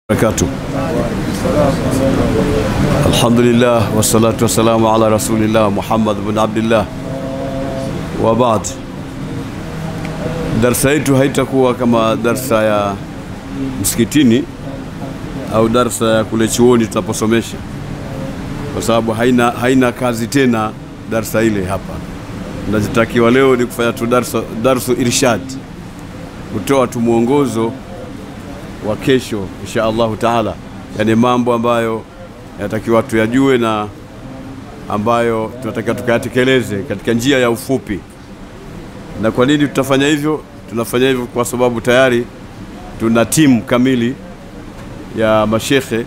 barakatuh. Alhamdulillah wassalatu wassalamu ala rasulillah Muhammad ibn Abdullah wa ba'd. Darsa yetu haitakuwa kama darsa ya msikitini au darsa ya kule chuoni tunaposomesha, kwa sababu haina kazi tena darsa ile hapa. Tunatakiwa leo ni kufanya tu darsu irshad, kutoa tu mwongozo wa kesho insha Allah taala, yani mambo ambayo yanatakiwa tuyajue na ambayo tunatakiwa tukayatekeleze katika njia ya ufupi. Na kwa nini tutafanya hivyo? Tunafanya hivyo kwa sababu tayari tuna timu kamili ya mashekhe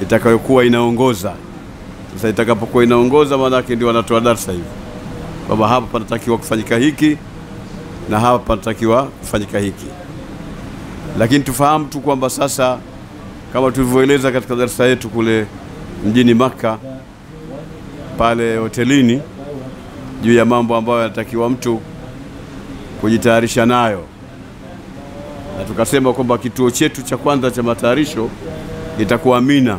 itakayokuwa inaongoza. Sasa itakapokuwa inaongoza, maana yake ndio wanatoa darasa hivi, baba hapa panatakiwa kufanyika hiki na hapa panatakiwa kufanyika hiki. Lakini tufahamu tu kwamba sasa, kama tulivyoeleza katika darasa yetu kule mjini Makka pale hotelini, juu ya mambo ambayo yanatakiwa mtu kujitayarisha nayo, na tukasema kwamba kituo chetu cha kwanza cha matayarisho itakuwa Mina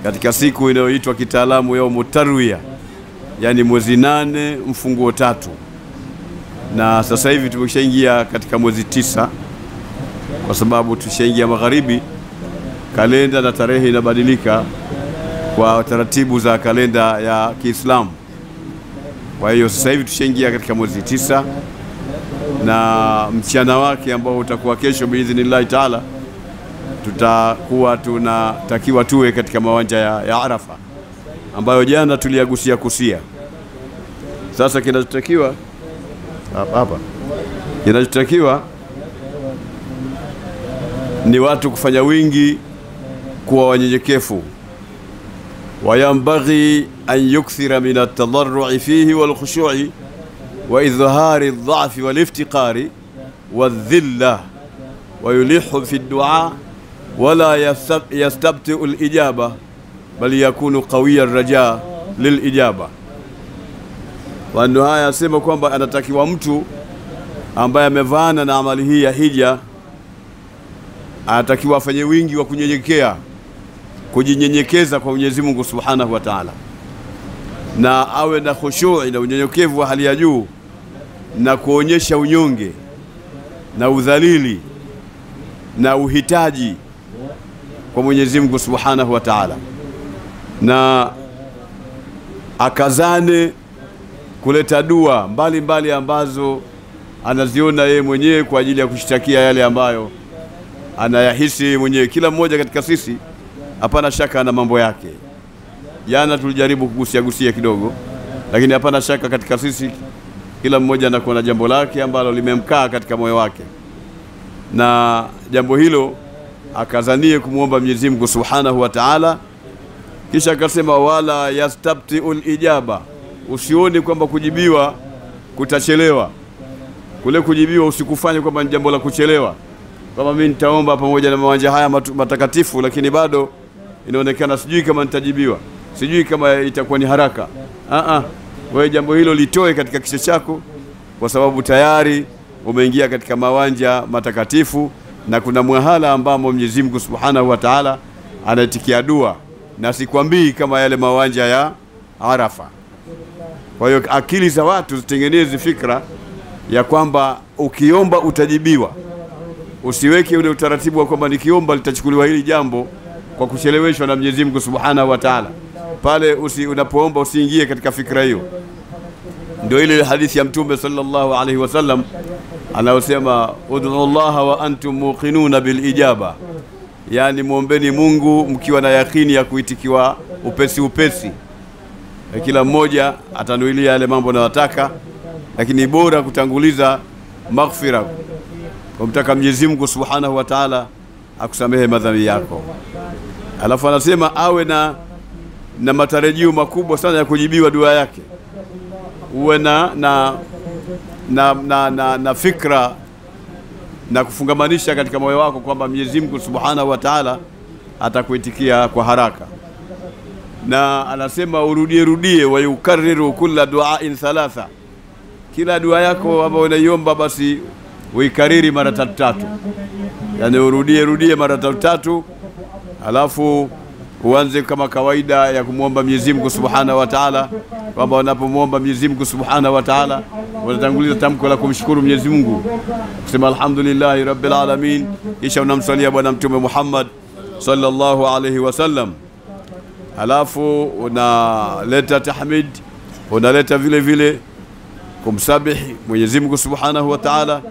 katika siku inayoitwa kitaalamu Yaumu Tarwiya, yani mwezi 8 mfunguo 3. Na sasa hivi tumeshaingia katika mwezi 9, kwa sababu tushaingia magharibi, kalenda na tarehe inabadilika kwa taratibu za kalenda ya Kiislamu. Kwa hiyo sasa hivi tushaingia katika mwezi 9, na mchana wake ambao utakuwa kesho biidhnillah taala, tutakuwa tunatakiwa tuwe katika mawanja ya Arafa ambayo jana tuliagusia kusia. Sasa kinachotakiwa hapa ni watu kufanya wingi kuwa wanyenyekevu. Wayambaghi an yukthira min at-tadarru'i fihi wal khushu'i wa idhhari adh-dha'fi wal iftiqari wadh-dhillah wa yulihu fi ad-du'a wala yastabti'u al-ijaba bal yakunu qawiya ar-raja' lil-ijaba. Wando haya asema kwamba anatakiwa mtu ambaye amevaana na amali hii ya hija anatakiwa afanye wingi wa kunyenyekea, kujinyenyekeza kwa Mwenyezi Mungu Subhanahu wa Ta'ala, na awe na khushu'i na unyenyekevu wa hali ya juu, na kuonyesha unyonge na udhalili na uhitaji kwa Mwenyezi Mungu Subhanahu wa Ta'ala, na akazane kuleta dua mbalimbali ambazo anaziona yeye mwenyewe kwa ajili ya kushtakia yale ambayo anayahisi mwenyewe. Kila mmoja katika sisi hapana shaka na mambo yake. Jana tulijaribu kugusia kidogo, lakini hapana shaka katika sisi kila mmoja anakuwa na jambo lake ambalo limemkaa katika moyo wake, na jambo hilo akazanie kumuomba Mwenyezi Mungu Subhanahu wa Ta'ala. Kisha akasema wala yastabti'ul ijaba, usione kwamba kujibiwa kutachelewa. Kule kujibiwa usikufanye kwamba ni jambo la kuchelewa, kama mimi nitaomba pamoja na mawanja haya matakatifu, lakini bado inaonekana sijui kama nitajibiwa, sijui kama itakuwa ni haraka. Wewe jambo hilo litoe katika kichwa chako, kwa sababu tayari umeingia katika mawanja matakatifu, na kuna mwahala ambamo Mwenyezi Mungu Subhanahu wa Ta'ala anaitikia dua, na sikwambii kama yale mawanja ya Arafa. Kwa hiyo akili za watu zitengeneze fikra ya kwamba ukiomba utajibiwa. Usiweke ule utaratibu wa kwamba nikiomba litachukuliwa hili jambo kwa kucheleweshwa na Mwenyezi Mungu Subhanahu wa Ta'ala. Pale unapoomba usiingie katika fikra hiyo. Ndio ile hadithi ya Mtume sallallahu alaihi wasallam anayosema ud'u Allah wa antum muqinuna bil ijaba, yani muombeni Mungu mkiwa na yakini ya kuitikiwa upesi. Kila mmoja atanuilia yale mambo anayotaka, lakini bora kutanguliza maghfira, kumtaka Mwenyezi Mungu Subhanahu wa Ta'ala akusamehe madhambi yako. Alafu anasema awe na matarajio makubwa sana ya kujibiwa dua yake. Uwe na fikra na kufungamanisha katika moyo wako kwamba Mwenyezi Mungu Subhanahu wa Ta'ala atakuitikia kwa haraka. Na anasema urudie wa yukarriru kulla du'ain 3, kila dua yako ambayo unaiomba basi uikariri mara 3, yani urudie mara 3, alafu uanze kama kawaida ya kumwomba Mwenyezi Mungu Subhanahu wa Ta'ala, kwamba unapomwomba Mwenyezi Mungu Subhanahu wa Ta'ala unatanguliza tamko la kumshukuru Mwenyezi Mungu, kusema alhamdulillahi rabbil alamin, kisha unamsalia bwana mtume Muhammad sallallahu alayhi wasallam, alafu unaleta tahmid, unaleta vile vile kumsabihi Mwenyezi Mungu Subhanahu wa Ta'ala,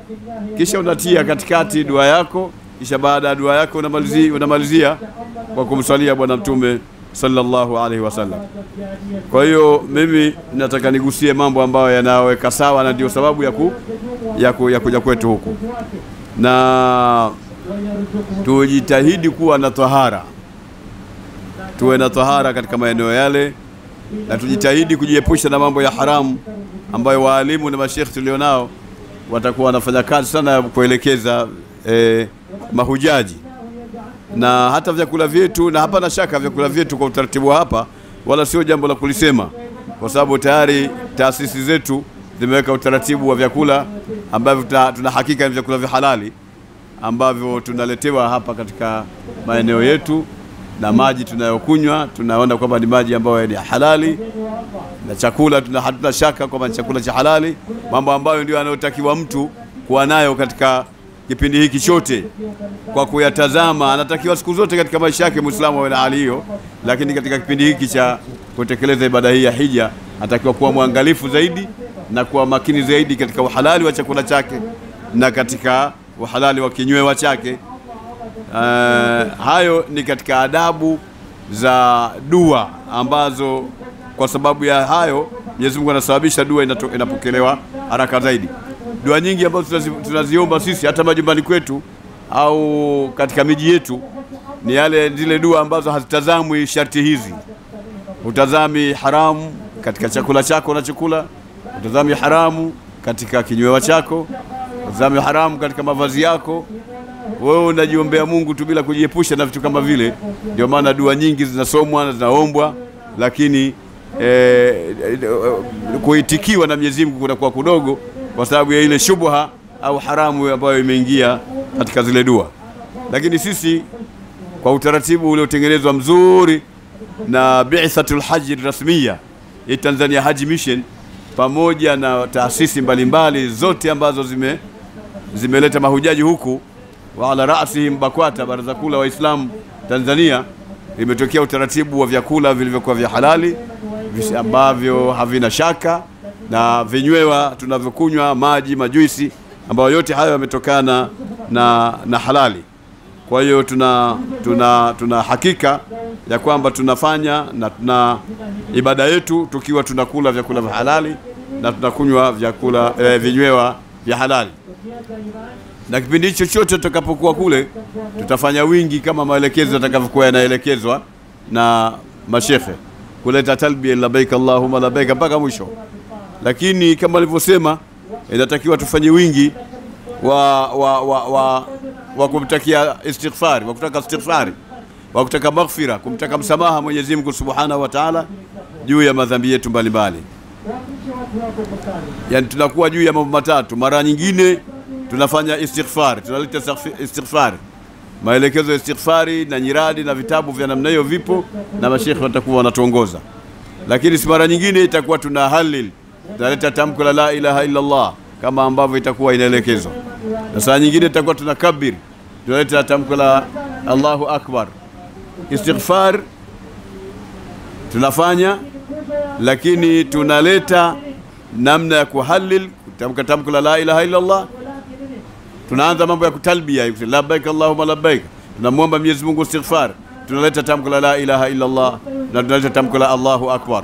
kisha unatia katikati dua yako, kisha baada ya dua yako unamalizia kwa kumsalia bwana mtume sallallahu alaihi wasallam. Kwa hiyo mimi nataka nigusie mambo ambayo yanaweka sawa, na ndio sababu ya kuja kwetu huku, na tujitahidi kuwa na tahara, tuwe na tahara katika maeneo yale, na tujitahidi kujiepusha na mambo ya haramu ambayo waalimu na mashekhi tulionao watakuwa wanafanya kazi sana ya kuelekeza mahujaji. Na hata vyakula vyetu, na hapana shaka vyakula vyetu kwa utaratibu hapa wala sio jambo la kulisema, kwa sababu tayari taasisi zetu zimeweka utaratibu wa vyakula ambavyo tuna hakika ni vyakula vya halali ambavyo tunaletewa hapa katika maeneo yetu, na maji tunayokunywa tunaona kwamba ni maji ambayo ni halali, na chakula hatuna shaka kwamba ni chakula cha halali, mambo ambayo ndio yanayotakiwa mtu kuwa nayo katika kipindi hiki chote. Kwa kuyatazama, anatakiwa siku zote katika maisha yake Muislamu awe na hali hiyo, lakini katika kipindi hiki cha kutekeleza ibada hii ya hija anatakiwa kuwa mwangalifu zaidi na kuwa makini zaidi katika uhalali wa chakula chake na katika uhalali wa kinywewa chake. Hayo ni katika adabu za dua ambazo kwa sababu ya hayo Mwenyezi Mungu anasababisha dua inapokelewa haraka zaidi. Dua nyingi ambazo tunaziomba sisi hata majumbani kwetu au katika miji yetu ni zile dua ambazo hazitazamwi sharti hizi. Utazami haramu katika chakula chako unachokula, utazami haramu katika kinywewa chako, utazami haramu katika mavazi yako. Wewe unajiombea Mungu tu bila kujiepusha na vitu kama vile. Ndio maana dua nyingi zinasomwa na zinaombwa, lakini kuitikiwa na Mwenyezi Mungu kunakuwa kudogo kwa sababu ya ile shubha au haramu ambayo imeingia katika zile dua. Lakini sisi kwa utaratibu uliotengenezwa mzuri na Bi'thatul Hajj rasmiya ya Tanzania Hajj Mission pamoja na taasisi mbalimbali zote ambazo zimeleta mahujaji huku, wa ala raasihim BAKWATA, Baraza Kuu la Waislamu Tanzania, imetokea utaratibu wa vyakula vilivyokuwa vya halali ambavyo havina shaka, na vinywewa tunavyokunywa, maji, majuisi, ambayo yote hayo yametokana na halali. Kwa hiyo tuna hakika ya kwamba tunafanya na tuna ibada yetu tukiwa tunakula vyakula vya halali na tunakunywa vinywewa vya halali. Na kipindi hicho chote tutakapokuwa kule tutafanya wingi kama maelekezo yatakavyokuwa yanaelekezwa na mashekhe, kuleta talbiya labbaik Allahumma labbaik mpaka mwisho. Lakini kama nilivyosema, inatakiwa tufanye wingi wa kumtakia istighfari, wa kutaka istighfari, wa kutaka maghfira, kumtaka msamaha Mwenyezi Mungu Subhanahu wa Ta'ala juu ya madhambi yetu mbalimbali. Yani tunakuwa juu ya mambo matatu. Mara nyingine tunafanya istighfar, tunaleta istighfar, maelekezo ya istighfari na nyiradi na vitabu vya namna hiyo vipo na mashekhi watakuwa wanatuongoza. Lakini si mara nyingine itakuwa tuna halil, tunaleta tamko la ilaha illa Allah kama ambavyo itakuwa inaelekezwa. Na saa nyingine itakuwa tunakabir, tunaleta tamko la Allahu Akbar. Istighfar tunafanya, lakini tunaleta namna ya kuhalil, tamko la ilaha illa Allah. Tunaanza mambo ya kutalbia, labbaik Allahumma labbaik, tunamwomba Mwenyezi Mungu istighfar, tunaleta tamko la ilaha illa Allah, na tunaleta tamko la Allahu Akbar.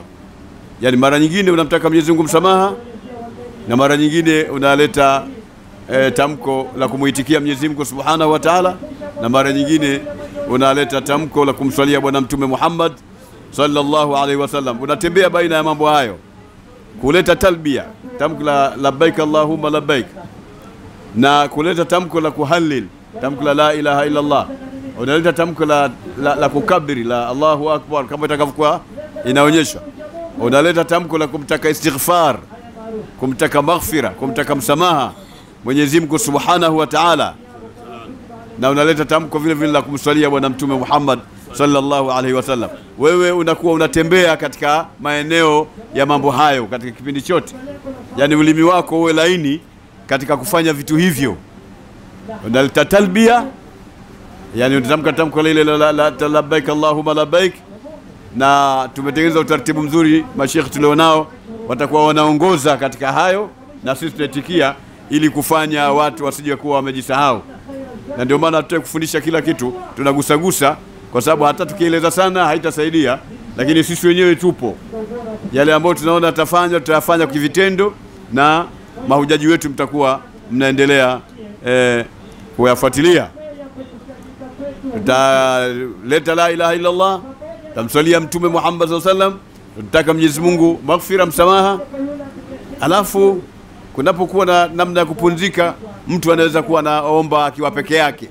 Yani mara nyingine unamtaka Mwenyezi Mungu msamaha, na mara nyingine unaleta tamko la kumuitikia Mwenyezi Mungu Subhanahu wa Ta'ala, na mara nyingine unaleta tamko la kumswalia bwana mtume Muhammad sallallahu alaihi wasallam. Unatembea baina ya mambo hayo, kuleta talbia, tamko la labbaik Allahumma labbaik, na kuleta tamko la kuhalil, tamko la ilaha illa Allah. Unaleta tamko la kukabiri, la Allahu Akbar kama itakavyokuwa inaonyesha. Unaleta tamko la kumtaka istighfar, kumtaka maghfira, kumtaka msamaha Mwenyezi Mungu Subhanahu wa Ta'ala, na unaleta tamko vile vile la kumswalia bwana mtume Muhammad sallallahu alaihi wasallam. Wewe unakuwa unatembea katika maeneo ya mambo hayo katika kipindi chote, yani ulimi wako uwe laini katika kufanya vitu hivyo. Unaleta talbia, yani unatamka tamko lile la labbaik Allahumma labbaik, na tumetengeneza utaratibu mzuri, mashekhi tulionao watakuwa wanaongoza katika hayo, na sisi tunatikia ili kufanya watu wasije kuwa wamejisahau. Na ndio maana tutaki kufundisha kila kitu, tunagusagusa, kwa sababu hata tukieleza sana haitasaidia, lakini sisi wenyewe tupo. Yale ambayo tunaona tutafanya, tutayafanya kwa vitendo, na mahujaji wetu mtakuwa mnaendelea kuyafuatilia. Tutaleta la ilaha illa Allah, tamsalia Mtume Muhammad sallallahu alaihi wasallam, tutaka Mwenyezi Mungu maghfira, msamaha. Alafu kunapokuwa na namna ya kupumzika, mtu anaweza kuwa anaomba akiwa peke yake.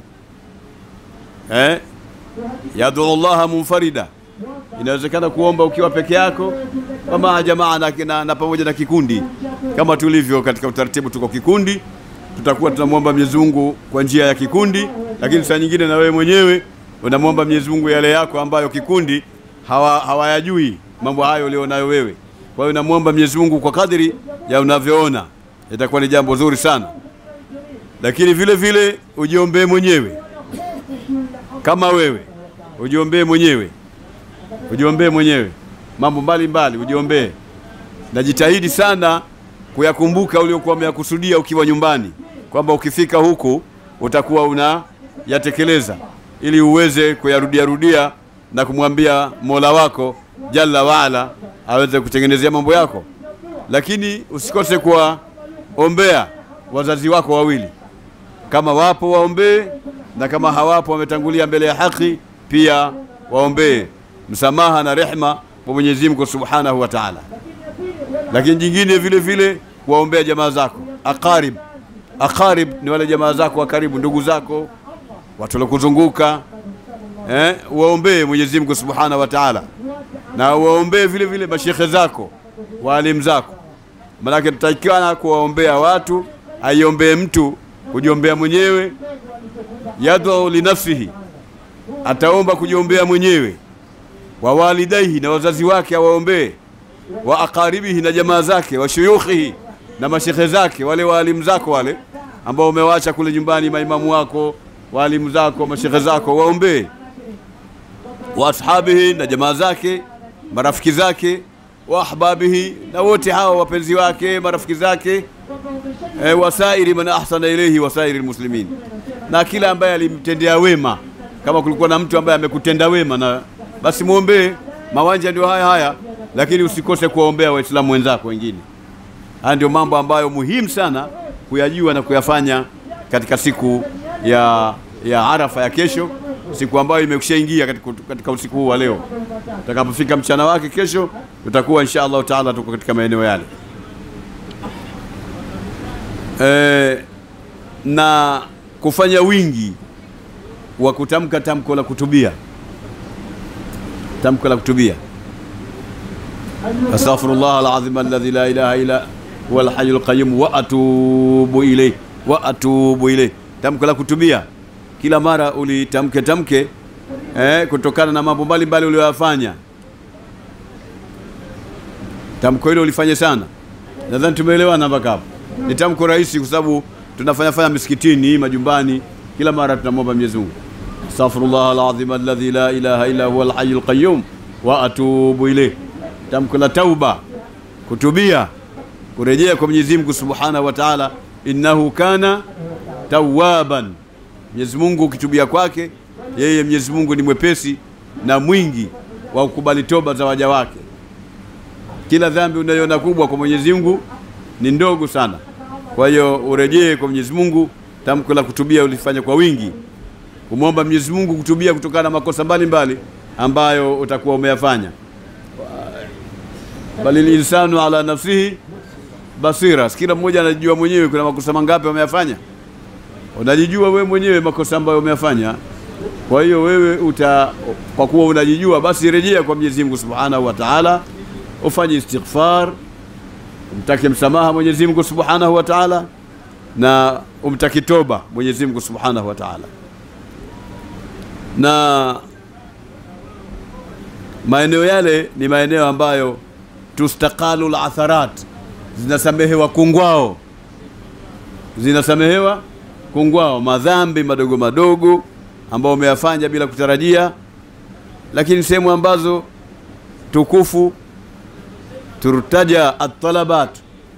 Yad'u Allah munfarida, inawezekana kuomba ukiwa peke yako, kama jamaa na pamoja na kikundi. Kama tulivyo katika utaratibu, tuko kikundi, tutakuwa tunamuomba Mwenyezi Mungu kwa njia ya kikundi, lakini saa nyingine na wewe mwenyewe unamuomba Mwenyezi Mungu yale yako ambayo kikundi hawayajui mambo hayo ulionayo wewe. Kwa hiyo unamuomba Mwenyezi Mungu kwa kadiri ya unavyoona, itakuwa ni jambo zuri sana. Lakini vile vile ujiombee mwenyewe, kama wewe ujiombee mwenyewe, mambo mbalimbali ujiombee, na jitahidi sana kuyakumbuka uliokuwa umeyakusudia ukiwa nyumbani, kwamba ukifika huku utakuwa unayatekeleza, ili uweze kuyarudia na kumwambia Mola wako Jalla waala aweze kutengenezea mambo yako. Lakini usikose kuwaombea wazazi wako wawili, kama wapo waombee, na kama hawapo wametangulia mbele ya haki pia waombee msamaha na rehma kwa Mwenyezi Mungu Subhanahu wa Ta'ala. Lakini jingine vile vile kuwaombea jamaa zako, aqarib ni wale jamaa zako wa karibu, ndugu zako, watu waliokuzunguka, waombee Mwenyezi Mungu Subhanahu wa Ta'ala, na waombee vile vile mashekhe zako, walimu zako. Maana tutakiana kuwaombea watu, aiombee mtu kujiombea mwenyewe. Yad'u li nafsihi, ataomba kujiombea mwenyewe. Wa walidaihi, na wazazi wake awaombee. Wa aqaribihi, na jamaa zake. Wa shuyukhihi, na mashekhe zake, wale walimu zako wale ambao umewaacha kule nyumbani, maimamu wako, walimu zako, mashekhe zako waombee. Wa ashabihi, na jamaa zake, marafiki zake. Wa ahbabihi, na wote hao wapenzi wake, marafiki zake. Wasairi man ahsana ilayhi, wasairi almuslimin, na kila ambaye alimtendea wema. Kama kulikuwa na mtu ambaye amekutenda wema, na basi muombe. Mawanja ndio haya, lakini usikose kuwaombea waislamu wenzako wengine. Haya ndio mambo ambayo muhimu sana kuyajua na kuyafanya katika siku ya Arafa ya kesho, siku ambayo imekushaingia katika usiku huu wa leo. Tutakapofika mchana wake kesho, tutakuwa inshallah taala tuko katika maeneo yale. Na kufanya wingi wa kutamka tamko la kutubia, astaghfirullah alazim alladhi la ilaha illa huwa alhayyul qayyum wa atubu ilayh. Tamko la kutubia kila mara ulitamke kutokana na mambo mbalimbali uliyofanya. Tamko hilo ulifanye sana, nadhani tumeelewana mpaka hapo. Ni tamko rahisi kwa sababu tunafanya misikitini, majumbani, kila mara tunamwomba Mwenyezi Mungu, astaghfirullah alazim alladhi la ilaha illa huwa alhayyul qayyum wa atubu ilayh. Tamko la tauba, kutubia, kurejea kwa Mwenyezi Mungu Subhanahu wa Ta'ala. Innahu kana tawwaban, Mwenyezi Mungu ukitubia kwake yeye Mwenyezi Mungu ni mwepesi na mwingi wa kukubali toba za waja wake. Kila dhambi unayoona kubwa kwa Mwenyezi Mungu ni ndogo sana. Kwa hiyo urejee kwa Mwenyezi Mungu. Tamko la kutubia ulifanya kwa wingi, kumwomba Mwenyezi Mungu kutubia kutokana na makosa mbalimbali ambayo utakuwa umeyafanya. Balil insanu ala nafsihi basira, kila mmoja anajua mwenyewe kuna makosa mangapi umeyafanya. Unajijua wewe mwenyewe makosa ambayo umeyafanya. Kwa hiyo wewe kwa kuwa unajijua, basi rejea kwa Mwenyezi Mungu Subhanahu wa Ta'ala, ufanye istighfar, umtake msamaha Mwenyezi Mungu Subhanahu wa Ta'ala, na umtake toba Mwenyezi Mungu Subhanahu wa Ta'ala. Na maeneo yale ni maeneo ambayo tustaqalu al-atharat, zinasamehewa kungwao, zinasamehewa kungwao madhambi madogo madogo ambao umeyafanya bila kutarajia. Lakini sehemu ambazo tukufu, turtaja at-talabat,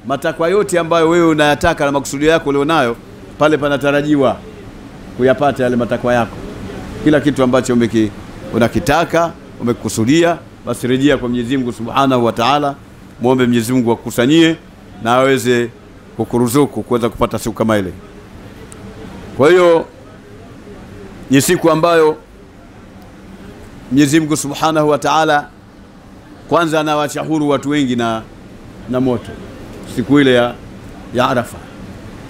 matakwa yote ambayo wewe unayataka na makusudio yako ulionayo, pale panatarajiwa kuyapata yale matakwa yako. Kila kitu ambacho unakitaka, umekusudia, basi rejea kwa Mwenyezi Mungu Subhanahu wa Ta'ala, muombe Mwenyezi Mungu akukusanyie na aweze kukuruzuku kuweza kupata siku kama ile. Kwa hiyo ni siku ambayo Mwenyezi Mungu Subhanahu wa Ta'ala kwanza anawaacha huru watu wengi na moto siku ile ya Arafa,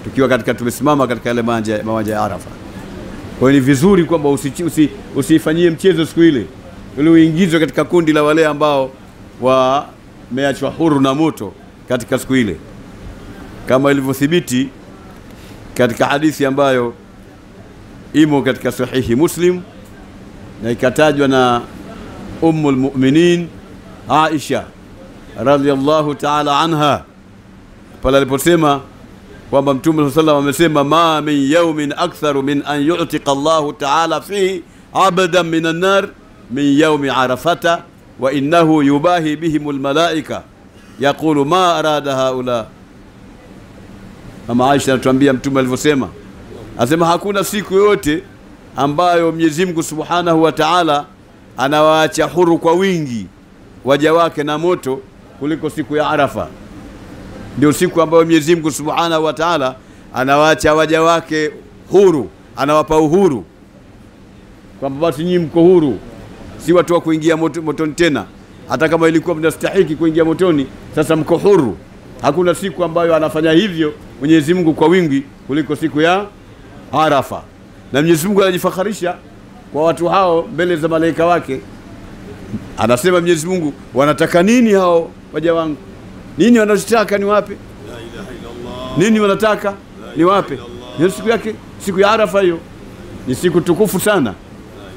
tukiwa tumesimama katika ile mawanja ya Arafa. Kwa hiyo ni vizuri kwamba usifanyie mchezo siku ile, ili uingizwe katika kundi la wale ambao wameachwa huru na moto katika siku ile, kama ilivyothibiti katika hadithi ambayo imo katika sahihi Muslim na ikatajwa na Ummul Mu'minin Aisha radhiyallahu ta'ala anha, pale aliposema kwamba Mtume sallallahu amesema, ma min yawmin aktharu min an yu'tiqa Allahu ta'ala fihi 'abdan min an-nar min yawmi Arafata wa innahu yubahi bihimul malaika yaqulu ma arada haula. Mama Aisha anatuambia Mtume alivyosema, asema hakuna siku yote ambayo Mwenyezi Mungu Subhanahu wa Ta'ala anawaacha huru kwa wingi waja wake na moto kuliko siku ya Arafa. Ndio siku ambayo Mwenyezi Mungu Subhanahu wa Ta'ala anawaacha waja wake huru, anawapa uhuru, kwamba basi nyinyi mko huru, si watu wa kuingia motoni tena. Hata kama ilikuwa mnastahiki kuingia motoni, sasa mko huru. Hakuna siku ambayo anafanya hivyo Mwenyezi Mungu kwa wingi kuliko siku ya Arafa. Na Mwenyezi Mungu anajifakharisha kwa watu hao mbele za malaika wake. Anasema Mwenyezi Mungu, wanataka nini hao waja wangu? Nini wanachotaka ni wapi? La ilaha illallah. Nini wanataka ni wapi? Ni siku yake, siku ya Arafa. Hiyo ni siku tukufu sana,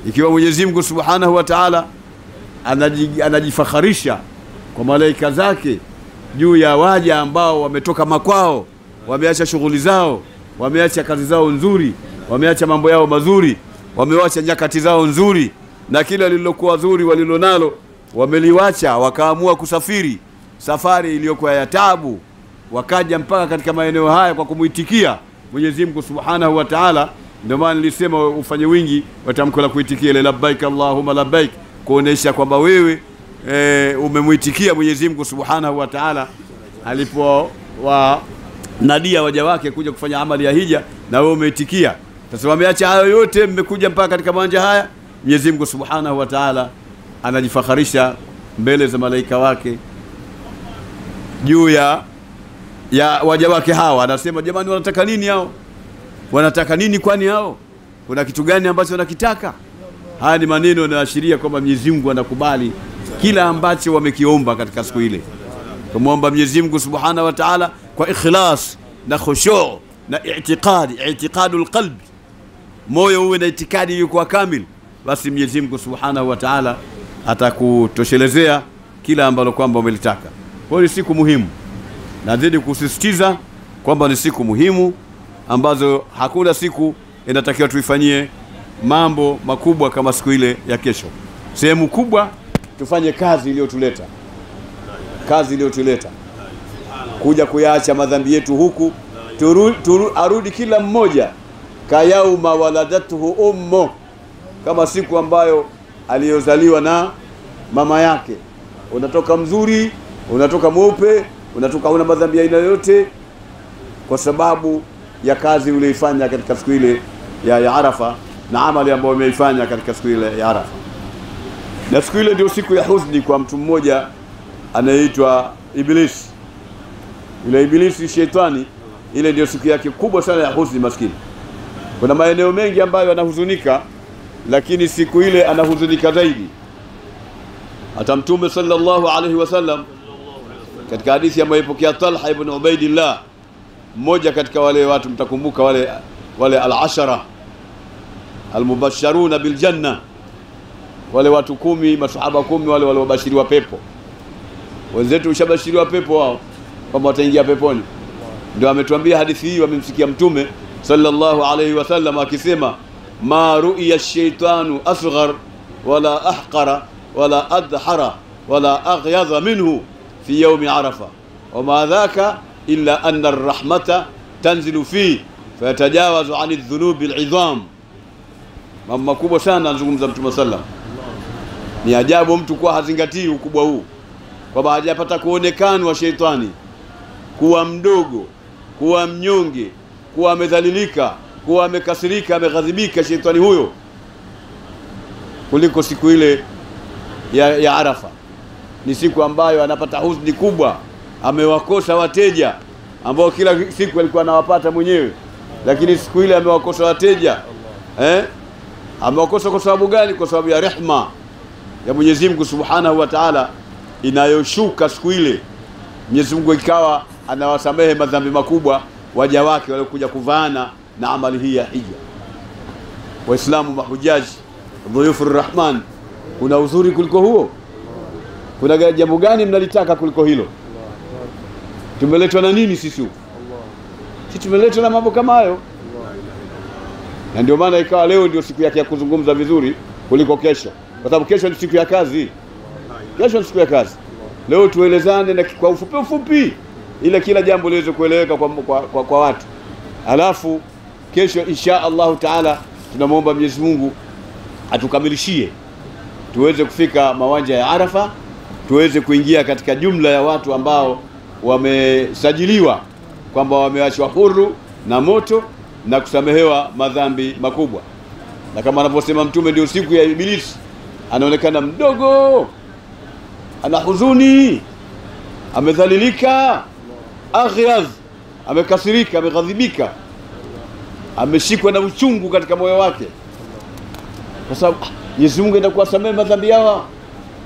ikiwa Mwenyezi Mungu Subhanahu wa Ta'ala anajifakharisha kwa malaika zake juu ya waja ambao wametoka makwao, wameacha shughuli zao, wameacha kazi zao nzuri, wameacha mambo yao mazuri, wamewacha nyakati zao nzuri, na kila lililokuwa zuri walilonalo wameliwacha, wakaamua kusafiri safari iliyokuwa ya taabu, wakaja mpaka katika maeneo haya kwa kumuitikia Mwenyezi Mungu Subhanahu wa Ta'ala. Ndio maana nilisema ufanye wingi wa tamko la kuitikia ile labbaik Allahumma labbaik, kuonesha kwamba wewe umemuitikia Mwenyezi Mungu Subhanahu wa Ta'ala nadia waja wake kuja kufanya amali ya hija, na wewe umeitikia. Sasa wameacha hayo yote, mmekuja mpaka katika manja haya. Mwenyezi Mungu Subhanahu wa Ta'ala anajifakharisha mbele za malaika wake juu ya waja wake hawa. Anasema, jamani, wanataka nini hao? Wanataka nini kwani hao? Kuna kitu gani ambacho wanakitaka? Haya ni maneno yanaashiria kwamba Mwenyezi Mungu anakubali kila ambacho wamekiomba katika siku ile. Kumwomba Mwenyezi Mungu Subhanahu wa Ta'ala kwa ikhlas na khushu' na i'tiqadul qalb, moyo uwe na itikadi iliyokuwa kamili, basi Mwenyezi Mungu Subhanahu wa Ta'ala atakutoshelezea kila ambalo kwamba umelitaka. Kwa hiyo ni siku muhimu, nazidi kusisitiza kwamba ni siku muhimu ambazo hakuna siku inatakiwa tuifanyie mambo makubwa kama siku ile ya kesho. Sehemu kubwa tufanye kazi iliyotuleta, kuja kuyaacha madhambi yetu huku, arudi kila mmoja kayauma waladatuhu ummu, kama siku ambayo aliyozaliwa na mama yake. Unatoka mzuri, unatoka mweupe, unatoka una madhambi ya aina yote, kwa sababu ya kazi uliyoifanya katika siku ile ya Arafa na amali ambayo umeifanya katika siku ile ya Arafa. Na siku ile ndio siku ya huzuni kwa mtu mmoja anaitwa Ibilisi. Yule Ibilisi shetani, ile ndio siku yake kubwa sana ya huzuni maskini. Kuna maeneo mengi ambayo anahuzunika, lakini siku ile anahuzunika zaidi. Hata Mtume sallallahu alaihi wasallam katika hadithi ambayo ipokea Talha ibn Ubaidillah, mmoja katika wale watu, mtakumbuka wale al-ashara al-mubashsharuna bil janna, wale watu 10, masahaba 10 wale waliobashiriwa pepo. Wenzetu ushabashiriwa pepo wao kwamba wataingia peponi. Ndio ametuambia hadithi hii, wamemsikia Mtume sallallahu alayhi wasallam akisema, ma ru'iya ash-shaytanu asghar wala ahqara wala adhara wala aghyadha minhu fi yawmi Arafa wama dhaka illa anna ar-rahmata tanzilu fi fayatajawazu 'ani adh-dhunubi al-'idham. Mambo makubwa sana anazungumza Mtume sallam. Ni ajabu mtu kuwa hazingatii ukubwa huu, kwamba hajapata kuonekana wa sheitani kuwa mdogo, kuwa mnyonge, kuwa amedhalilika, kuwa amekasirika, ameghadhibika sheitani huyo, kuliko siku ile ya Arafa. Ni siku ambayo anapata huzuni kubwa, amewakosa wateja ambao kila siku alikuwa anawapata mwenyewe, lakini siku ile amewakosa wateja. Amewakosa kwa sababu gani? Kwa sababu ya rehma ya Mwenyezi Mungu Subhanahu wa Ta'ala inayoshuka siku ile. Mwenyezi Mungu ikawa anawasamehe madhambi makubwa waja wake waliokuja kuvaana na amali hii ya hija. Waislamu mahujaji, dhuyufur rahman, kuna uzuri kuliko huo? Kuna jambo gani mnalitaka kuliko hilo? Tumeletwa na nini sisi huko? Sisi tumeletwa na mambo kama hayo. Na ndio maana ikawa leo ndio siku yake ya kuzungumza vizuri kuliko kesho, kwa sababu kesho ni siku ya kazi. Kesho ni siku ya kazi. Leo tuelezane na kwa ufupi ile kila jambo liweze kueleweka kwa watu. Alafu kesho insha Allah Taala tunamuomba Mwenyezi Mungu atukamilishie tuweze kufika mawanja ya Arafa, tuweze kuingia katika jumla ya watu ambao wamesajiliwa kwamba wameachwa huru na moto na kusamehewa madhambi makubwa. Na kama anavyosema Mtume, ndio siku ya Ibilisi anaonekana mdogo, ana huzuni, amedhalilika, aghyaz, amekasirika, ameghadhibika, ameshikwa na uchungu katika moyo wake, kwa sababu Mwenyezi Mungu anakuwa samehe madhambi yao,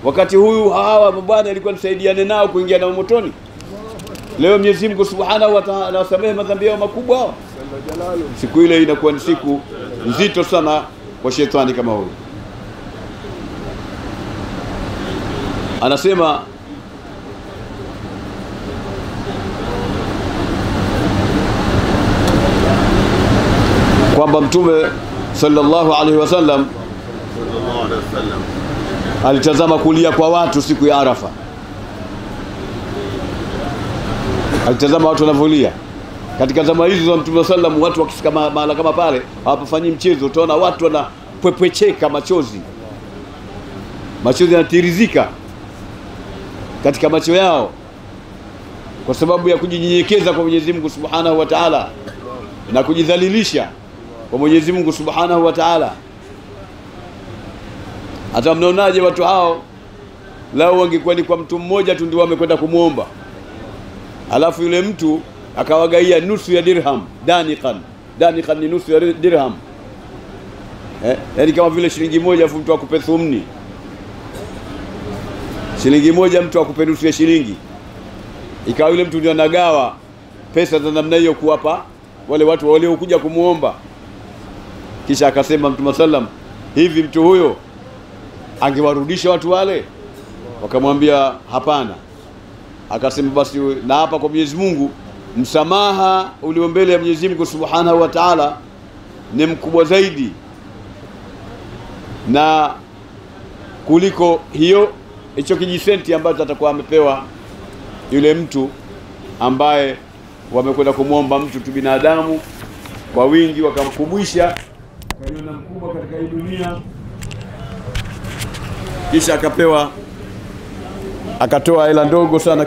wakati huyu hawa mabwana alikuwa nisaidiane nao kuingia na motoni. Leo Mwenyezi Mungu Subhanahu wa Ta'ala anasamehe madhambi yao makubwa. Siku ile inakuwa ni siku nzito sana kwa shetani kama huyo. Anasema kwamba Mtume sallallahu alaihi wasallam alitazama kulia kwa watu siku ya Arafa. Alitazama watu wanavolia. Katika zama hizo za Mtume sallam, watu wakifika mahala kama pale hawafanyi mchezo. Utaona watu wanapwepwecheka machozi. Machozi yanatirizika katika macho yao kwa sababu ya kujinyenyekeza kwa Mwenyezi Mungu Subhanahu wa Ta'ala na kujidhalilisha kwa Mwenyezi Mungu Subhanahu wa Ta'ala. Hata mnaonaje watu hao lao wangekuwa ni kwa mtu mmoja tu ndio wamekwenda kumuomba, alafu yule mtu akawagaia nusu ya dirham, daniqan ni nusu ya dirham, yaani kama vile shilingi moja mtu akupe thumni, shilingi moja mtu akupe nusu ya shilingi. Ikawa yule mtu ndio anagawa pesa za namna hiyo kuwapa wale watu waliokuja kumuomba. Kisha akasema Mtume sallam, hivi mtu huyo angewarudisha watu wale? Wakamwambia hapana. Akasema basi na hapa kwa Mwenyezi Mungu, msamaha ulio mbele ya Mwenyezi Mungu Subhanahu wa Ta'ala ni mkubwa zaidi na kuliko hicho kijisenti ambacho atakuwa amepewa yule mtu ambaye wamekwenda kumuomba mtu tu binadamu kwa wingi, wakamkubwisha kaiona mkubwa katika hii dunia, kisha akatoa hela ndogo sana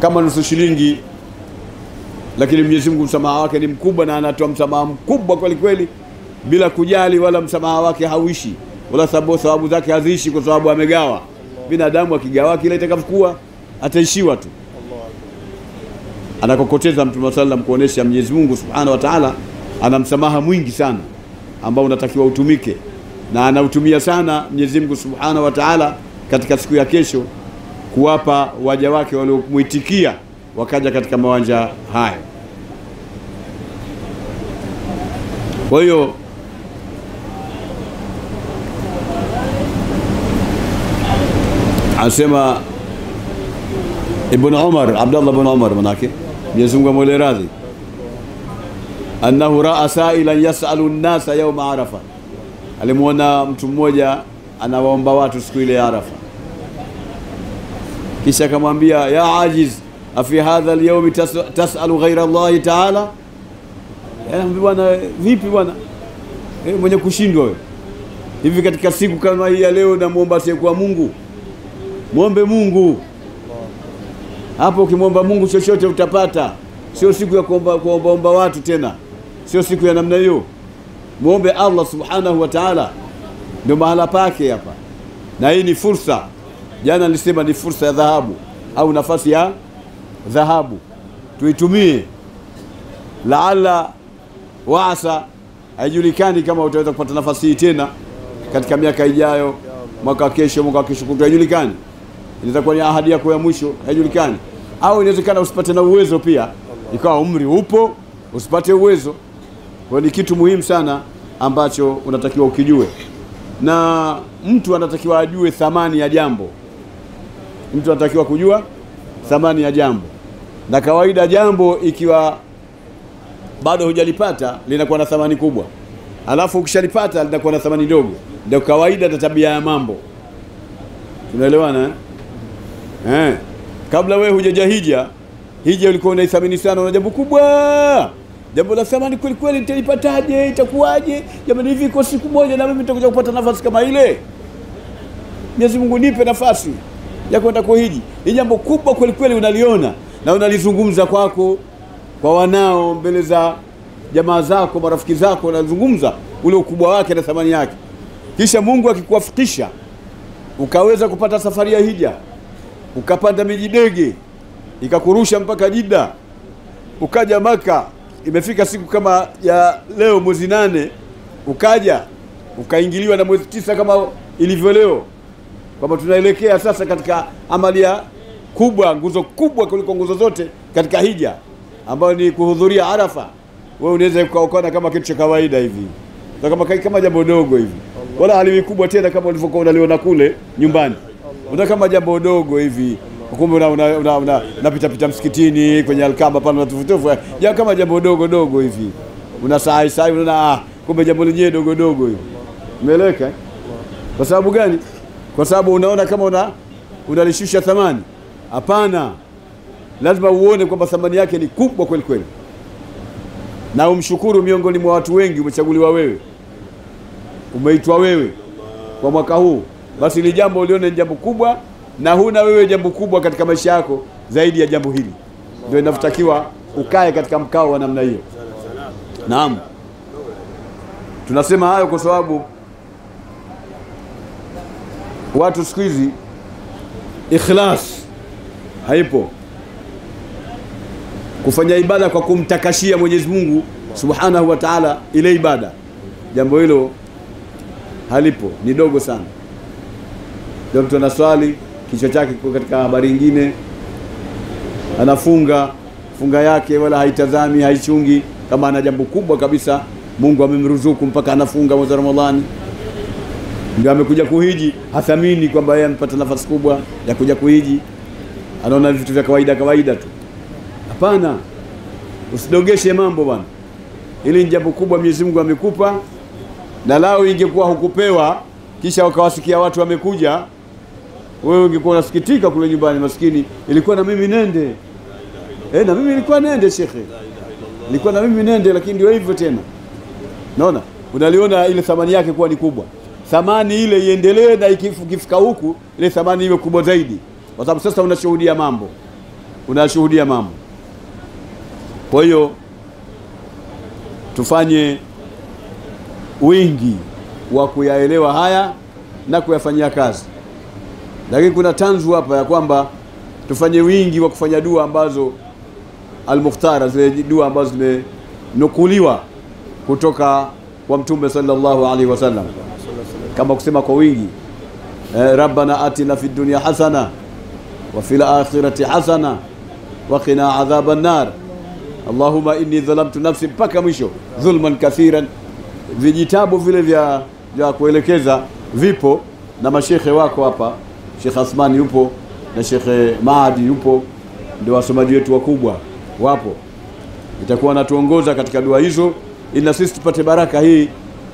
kama nusu shilingi, lakini Mwenyezi Mungu msamaha wake ni mkubwa na anatoa msamaha mkubwa kweli kweli bila kujali, wala msamaha wake hauishi, wala sababu zake haziishi, kwa sababu amegawa. Binadamu akigawa kile itakavyokuwa ataishiwa tu. Anakokoteza Mtume sallam kuonesha Mwenyezi Mungu Subhanahu wa Ta'ala ana msamaha mwingi sana ambao unatakiwa utumike, na anautumia sana Mwenyezi Mungu Subhanahu wa Ta'ala katika siku ya kesho kuwapa waja wake waliomuitikia wakaja katika mawanja haya. Kwa hiyo Anasema Ibn Umar, Abdullah ibn Umar manake Mwenyezi Mungu amwele radhi, annahu raa sa'ilan yas'alu an-nasa yawm Arafa, alimuona mtu mmoja anawaomba watu siku ile ya Arafa, kisha akamwambia ya ajiz afi hadha al-yawm tas'alu ghayra Allah ta'ala. Bwana vipi bwana, mwenye kushindwa wewe, hivi katika siku kama hii ya leo namuomba asiyekuwa Mungu? Muombe Mungu. Hapo ukimwomba Mungu chochote utapata. Sio siku ya kuomba watu tena, sio siku ya namna hiyo. Muombe Allah subhanahu wa ta'ala, ndio mahala pake hapa. Na hii ni fursa, jana nilisema ni fursa ya dhahabu au nafasi ya dhahabu, tuitumie. Laala waasa, haijulikani kama utaweza kupata nafasi hii tena katika miaka ijayo, mwaka kesho kutwa, haijulikani. Inaweza kuwa ni ahadi yako ya mwisho, haijulikani. Au inawezekana usipate na uwezo pia, ikawa umri upo usipate uwezo. Kwa ni kitu muhimu sana ambacho unatakiwa ukijue, na mtu anatakiwa ajue thamani ya jambo. Mtu anatakiwa kujua thamani ya jambo, na kawaida jambo ikiwa bado hujalipata linakuwa na thamani kubwa, alafu ukishalipata linakuwa na thamani ndogo. Ndio kawaida na tabia ya mambo. Tunaelewana eh? Kabla wewe hujaja hija ulikuwa unaithamini sana, una jambo kubwa, jambo la thamani kweli kweli, nitalipataje, itakuwaje, jamani hivi kwa siku moja na mimi nitakuja kupata nafasi kama ile. Mwenyezi Mungu nipe nafasi ya kwenda kuhiji. Ni jambo kubwa kweli kweli, unaliona na unalizungumza kwako, kwa wanao, mbele za jamaa zako, marafiki zako, unazungumza ule ukubwa wake na thamani yake. Kisha Mungu akikuwafikisha ukaweza kupata safari ya hija, ukapanda mijidege ikakurusha mpaka Jeddah, ukaja Maka, imefika siku kama ya leo mwezi 8, ukaja ukaingiliwa na mwezi 9 kama ilivyo leo, kwamba tunaelekea sasa katika amalia kubwa, nguzo kubwa kuliko nguzo zote katika hija, ambayo ni kuhudhuria Arafa. Wewe unaweza kukaona kama kitu cha kawaida hivi, kama jambo dogo hivi, wala hali kubwa tena kama ulivyokuwa unaliona kule nyumbani. Unataka kama jambo dogo hivi, kumbe unapita pita msikitini kwenye Al-Kaaba pale unatufutufu, ya kama jambo dogo hivi, unasai unaona kumbe jambo lenyewe dogo hivi. Umeeleka? Kwa sababu gani? Kwa sababu unaona kama unalishusha thamani. Hapana, lazima uone kwamba thamani yake ni kubwa kweli kweli, na umshukuru. Miongoni mwa watu wengi umechaguliwa wewe, umeitwa wewe kwa mwaka huu, basi ile jambo ulione ni jambo kubwa, na huna wewe jambo kubwa katika maisha yako zaidi ya jambo hili. Ndio inavyotakiwa ukae katika mkao wa namna hiyo. Naam, tunasema hayo kwa sababu watu siku hizi ikhlas haipo. Kufanya ibada kwa kumtakashia Mwenyezi Mungu Subhanahu wa Ta'ala ile ibada, jambo hilo halipo, ni dogo sana. Ndio mtu anaswali kichwa chake katika habari nyingine, anafunga yake wala haitazami, haichungi kama ana jambo kubwa kabisa Mungu amemruzuku mpaka anafunga mwezi wa Ramadhani. Ndio amekuja kuhiji, hathamini kwamba yeye amepata nafasi kubwa ya kuja kuhiji, anaona vitu vya kawaida tu. Hapana, usidogeshe mambo bwana. Hili ni jambo kubwa Mwenyezi Mungu amekupa, na lao ingekuwa hukupewa kisha wakawasikia watu wamekuja, wewe ungekuwa unasikitika kule nyumbani, maskini ilikuwa na mimi nende. Na mimi nilikuwa nende shekhe, nilikuwa na mimi nende, lakini ndio hivyo tena. Naona unaliona ile thamani yake kuwa ni kubwa. Thamani ile iendelee, na ikifika huku ile thamani iwe kubwa zaidi, kwa sababu sasa unashuhudia mambo. Kwa hiyo tufanye wingi wa kuyaelewa haya na kuyafanyia kazi. Lakini kuna tanzu hapa ya kwamba tufanye wingi wa kufanya dua ambazo al-mukhtara, zile dua ambazo zimenukuliwa kutoka kwa Mtume sallallahu alaihi wasallam, kama kusema kwa wingi Rabbana atina fid dunya hasana wa fil akhirati hasana wa qina adhaban nar, Allahumma inni dhalamtu nafsi, mpaka mwisho, dhulman kathiran. Vijitabu vile vya kuelekeza vipo, na mashekhe wako hapa, Sheikh Athman yupo na Sheikh Mahdi yupo, ndio wasomaji wetu wakubwa wapo. Itakuwa anatuongoza katika dua hizo ili na sisi tupate baraka hii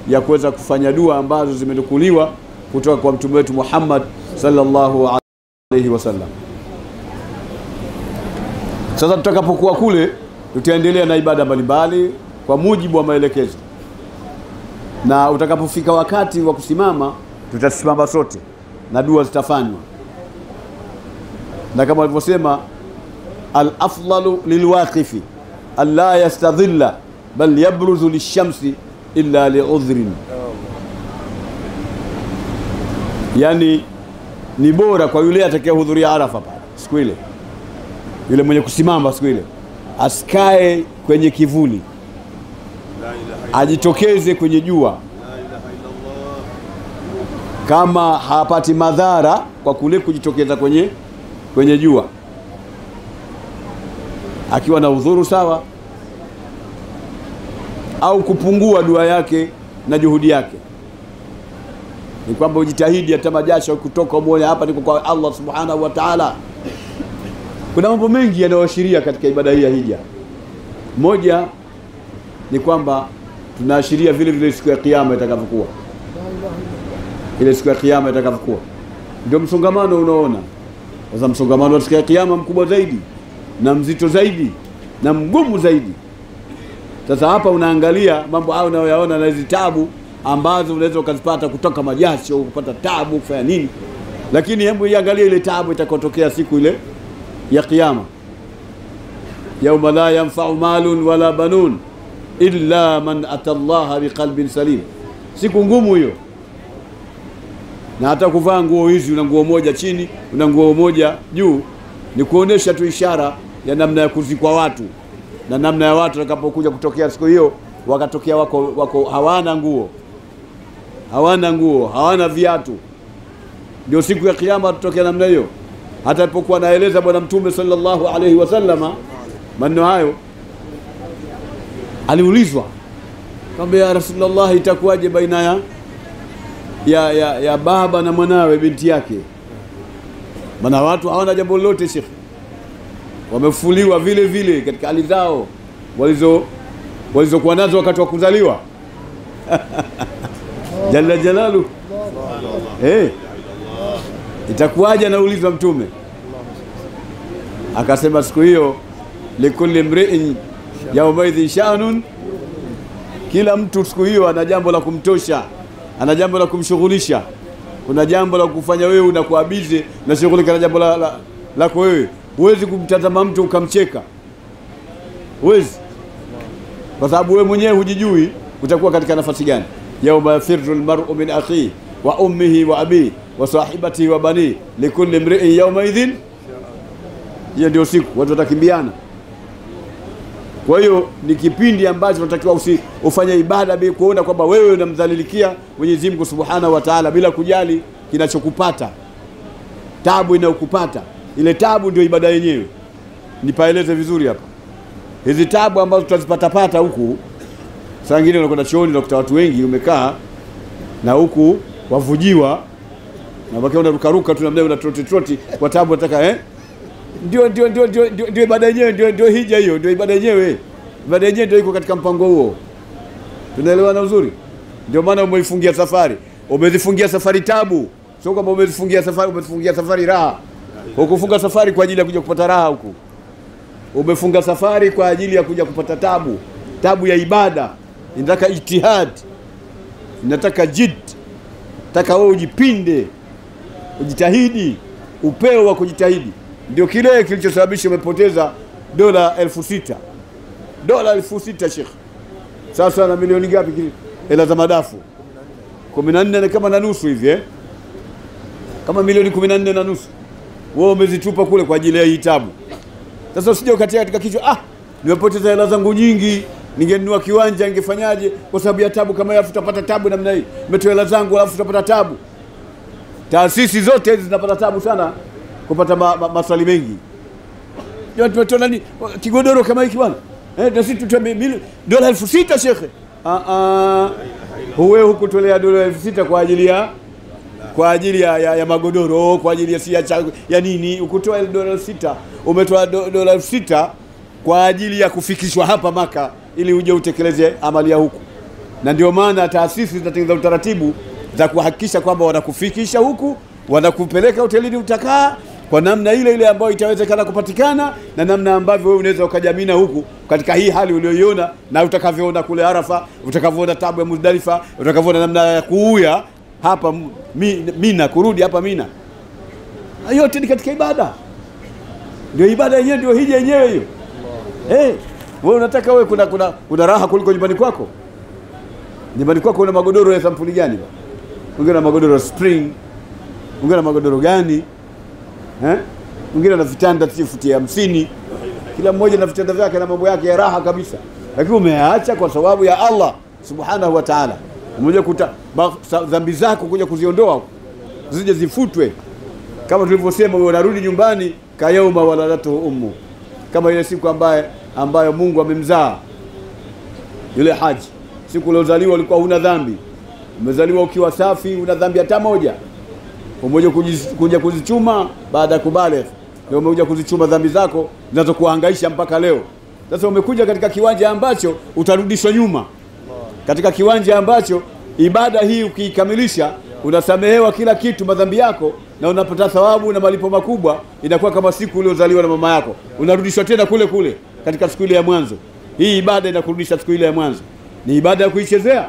ya kuweza kufanya dua ambazo zimenukuliwa kutoka kwa mtume wetu Muhammad sallallahu alaihi wasallam. Sasa tutakapokuwa kule tutaendelea na ibada mbalimbali kwa mujibu wa maelekezo, na utakapofika wakati wa kusimama tutasimama sote na dua zitafanywa, na kama walivyosema al-afdalu lilwaqifi alla yastadhilla bal yabruzu lishamsi illa li'udhrin. Yani ni bora kwa yule atakayehudhuria Arafa pale siku ile, yule mwenye kusimama siku ile asikae kwenye kivuli, ajitokeze kwenye jua, kama hapati madhara kwa kule kujitokeza kwenye jua. Akiwa na udhuru sawa, au kupungua dua yake na juhudi yake, ni kwamba ujitahidi hata majasho kutoka umoja hapa niko kwa Allah subhanahu wa ta'ala. Kuna mambo mengi yanayoashiria katika ibada hii ya hija. Moja ni kwamba tunaashiria vile vile siku ya kiyama itakavyokuwa. Ile siku ya kiyama itakavyokuwa ndio msongamano unaona. Sasa msongamano wa siku ya kiyama mkubwa zaidi na mzito zaidi na mgumu zaidi. Sasa hapa unaangalia mambo hayo unayoyaona na hizo tabu ambazo unaweza ukazipata kutoka majasho, kupata tabu kufanya nini, lakini hebu iangalie ile tabu itakotokea siku ile ya kiyama. Yauma la yanfa'u malun wala banun illa man atallaha biqalbin salim. Siku ngumu hiyo, na hata kuvaa nguo hizi, una nguo moja chini, una nguo moja juu, ni kuonesha tu ishara ya namna ya kuzikwa watu na namna ya watu watakapokuja kutokea siku hiyo, wakatokea wako hawana nguo, hawana viatu. Ndio siku ya kiyama tutokea namna hiyo. Hata alipokuwa naeleza bwana mtume sallallahu alaihi wasallama maneno hayo, aliulizwa kwamba ya Rasulullah, itakuwaje baina ya baba na mwanawe binti yake? Maana watu hawana jambo lolote Sheikh, wamefuliwa vile vile katika hali zao walizokuwa nazo wakati wa kuzaliwa. Jalla jalalu. Itakuwaje? Anaulizwa mtume, akasema siku hiyo likulli mri'in yawmaidhin sha'nun, kila mtu siku hiyo ana jambo la kumtosha, ana jambo la kumshughulisha. Kuna jambo la kufanya wewe unakuabize na shughulika na jambo lako wewe. Huwezi kumtazama mtu ukamcheka, huwezi, kwa sababu wewe mwenyewe hujijui utakuwa katika nafasi gani. Yauma yafirru almar'u min akhihi wa ummihi wa abihi wa sahibatihi wa bani likulli imri'in yawma idhin. Hiyo ndio siku watu watakimbiana. Kwa hiyo ni kipindi ambacho tunatakiwa ufanye ibada bila kuona kwamba wewe unamdhalilikia Mwenyezi Mungu Subhanahu wa Ta'ala, bila kujali kinachokupata, tabu inayokupata. Ile tabu ndio ibada yenyewe. Nipaeleze vizuri hapa. Hizi tabu ambazo tutazipata huku, saa nyingine unakwenda chooni unakuta watu wengi umekaa na huku wavujiwa na baki unarukaruka tu namna troti kwa tabu nataka ndio ibada yenyewe, ndio hija hiyo, ndio ibada yenyewe. Ibada yenyewe ndio iko katika mpango huo. Tunaelewana uzuri? Ndio maana umeifungia safari. Umezifungia safari tabu. Sio kama umezifungia safari raha. Hukufunga safari kwa ajili ya kuja kupata raha huku. Umefunga safari kwa ajili ya kuja kupata tabu. Tabu ya ibada. Inataka ijtihad. Inataka jid. Nataka wewe ujipinde. Ujitahidi. Upeo wa kujitahidi. Ndio kile kilichosababisha umepoteza dola 6,000. Dola 6,000 Sheikh. Sasa na milioni ngapi kile? Hela za madafu 14 kama na nusu hivi kama milioni 14 na nusu. Wewe umezitupa kule kwa ajili ya hii tabu. Sasa usije ukatia katika kichwa, nimepoteza hela zangu nyingi, ningenunua kiwanja ningefanyaje kwa sababu ya tabu kama hiyo, utapata tabu namna hii. Umetoa hela zangu alafu utapata tabu. Taasisi zote hizi zinapata tabu sana kupata maswali mengi. Ndio tumetoa nani kigodoro kama hiki bwana? Na sisi tutoe dola 6,000 Sheikh. Wewe hukutolea dola 6,000 kwa ajili kwa ajili ya magodoro, kwa ajili ya nini. Ukutoa dola 6, umetoa dola 6 kwa ajili ya kufikishwa hapa Maka ili uje utekeleze amali ya huku. Na ndio maana taasisi zinatengeneza utaratibu za kuhakikisha kwamba wanakufikisha huku, wanakupeleka hotelini utakaa kwa namna ile ile ambayo itawezekana kupatikana, na namna ambavyo wewe unaweza ukajamina huku katika hii hali uliyoiona, na utakavyoona kule Arafa, utakavyoona tabu ya Muzdalifa, utakavyoona namna ya kuuya hapa Mina, kurudi hapa Mina. Yote ni katika ibada. Ndio ibada yenyewe, ndio hija yenyewe hiyo. Wewe unataka wewe kuna raha kuliko nyumbani kwako? Nyumbani kwako una magodoro ya sampuli gani ba? Mwingine na magodoro spring, mwingine na magodoro gani? Mwingine na vitanda futi 50. Kila mmoja na vitanda vyake na mambo yake ya raha kabisa. Lakini umeacha kwa sababu ya Allah Subhanahu wa Ta'ala. Umoja dhambi zako kuja kuziondoa, zije zifutwe. Kama tulivyosema, wewe unarudi nyumbani kayauma waladatu ummu, kama ile siku ambayo Mungu amemzaa yule haji. Siku uliozaliwa ulikuwa huna dhambi, umezaliwa ukiwa safi, una dhambi hata moja. Umoja kuja kuzichuma baada ya kubaligh, ndio umekuja kuzichuma dhambi zako zinazokuhangaisha mpaka leo. Sasa umekuja katika kiwanja ambacho utarudishwa nyuma, katika kiwanja ambacho ibada hii ukiikamilisha unasamehewa kila kitu, madhambi yako, na unapata thawabu na malipo makubwa. Inakuwa kama siku uliozaliwa na mama yako, unarudishwa tena kule kule katika siku ile ya mwanzo. Hii ibada inakurudisha siku ile ya mwanzo. Ni ibada ya kuichezea?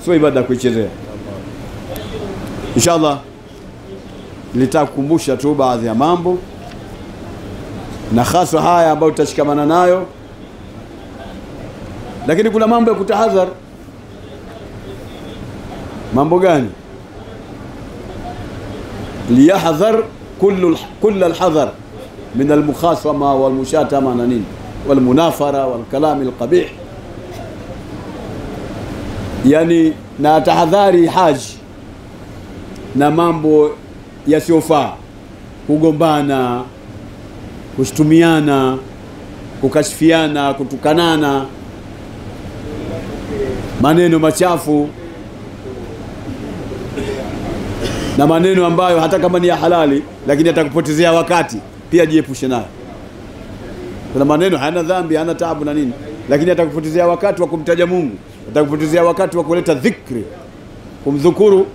Sio ibada ya kuichezea. Inshallah nilitaka kukumbusha tu baadhi ya mambo, na hasa haya ambayo tutashikamana nayo, lakini kuna mambo ya kutahadhar. Mambo gani? Liyahdhar kull alhadhar min almukhasama walmushatama na nini walmunafara walkalam alqabih. Yani na tahadhari haji na mambo yasiyofaa, kugombana, kushtumiana, kukashifiana, kutukanana, maneno machafu na maneno ambayo hata kama ni ya halali lakini atakupotezea wakati, pia jiepushe nayo. Kuna maneno hayana dhambi, hayana taabu na nini, lakini atakupotezea wakati wa kumtaja Mungu, atakupotezea wakati wa kuleta dhikri, kumdhukuru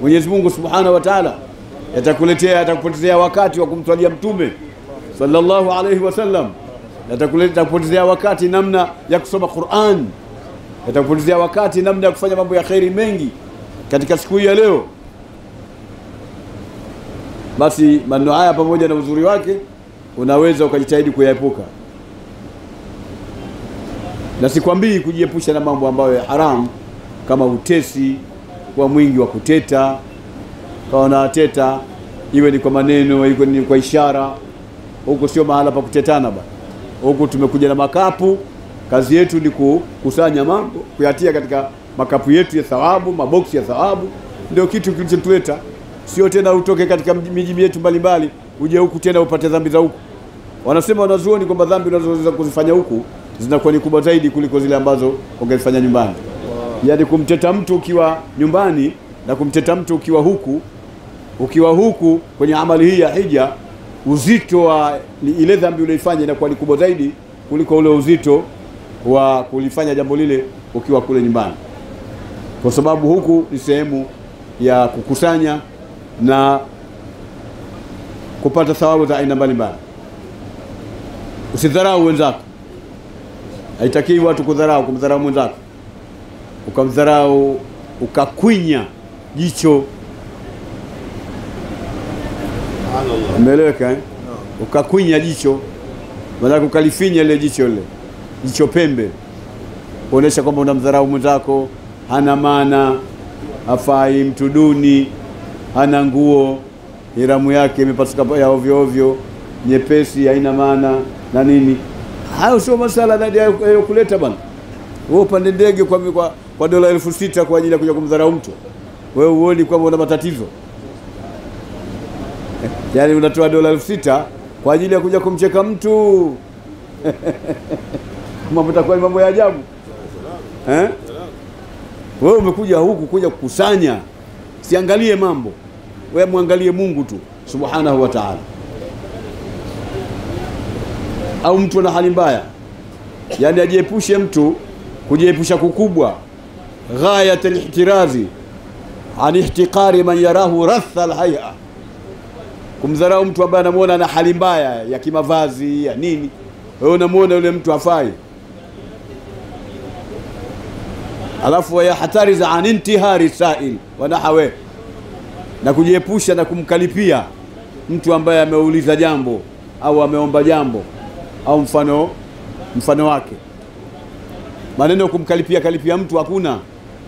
Mwenyezi Mungu Subhanahu wa Ta'ala, atakupotezea wakati wa kumswalia Mtume sallallahu alayhi wasallam, atakupotezea wakati namna ya kusoma Qur'an, atakupotezea wakati namna ya kufanya mambo ya khairi mengi katika siku hii ya leo. Basi maneno haya pamoja na uzuri wake unaweza ukajitahidi kuyaepuka. Na sikwambii kujiepusha na mambo ambayo ya haram, kama utesi kwa mwingi wa kuteta. Kwa unateta, iwe ni kwa maneno, iwe ni kwa ishara. Huko sio mahala pa kutetana ba. Huko tumekuja na makapu, kazi yetu ni kukusanya mambo, kuyatia katika makapu yetu ya thawabu, maboksi ya thawabu. Ndio kitu kilichotuleta. Sio tena utoke katika miji yetu mbalimbali uje huku tena upate dhambi za huku. Wanasema wanazuoni kwamba dhambi unazoweza kuzifanya huku zinakuwa ni kubwa zaidi kuliko zile ambazo ungezifanya nyumbani. Yaani kumteta mtu ukiwa nyumbani na kumteta mtu ukiwa huku kwenye amali hii ya hija, uzito wa ile dhambi unaifanya inakuwa ni kubwa zaidi kuliko ule uzito wa kulifanya jambo lile ukiwa kule nyumbani. Kwa sababu huku ni sehemu ya kukusanya na kupata thawabu za aina mbalimbali. Usidharau wenzako. Haitakiwi watu kumdharau mwenzako. Ukamdharau, ukakwinya jicho. Umeeleweka? Ukakwinya jicho, maana ukalifinya ile jicho pembe, kuonesha kwamba unamdharau mwenzako, hana maana, hafai, mtu duni, hana nguo, hiramu yake imepasuka ya ovyo ovyo, nyepesi, haina maana na nini. Hayo sio masala ya kuleta bwana. Wewe upande ndege kwa dola 6,000 kwa ajili ya kuja kumdharau mtu. Wewe uone kwamba una matatizo. Yaani unatoa dola 6,000 kwa ajili ya kuja kumcheka mtu. Mambo itakuwa ni mambo ya ajabu. Wewe umekuja huku kuja kukusanya siangalie mambo, wewe muangalie Mungu tu subhanahu wa ta'ala. Au mtu ana hali mbaya, yani ajiepushe mtu kujiepusha kukubwa, ghayat al-ihtirazi an ihtiqari man yarahu ratha al-hay'a, kumdharau mtu ambaye anamuona ana hali mbaya ya kimavazi ya nini, wewe unamuona yule mtu hafai. Alafu ya hatariza an intihari sa'il wa nahawe, na kujiepusha na kumkalipia mtu ambaye ameuliza jambo au ameomba jambo au mfano wake. Maneno kumkalipia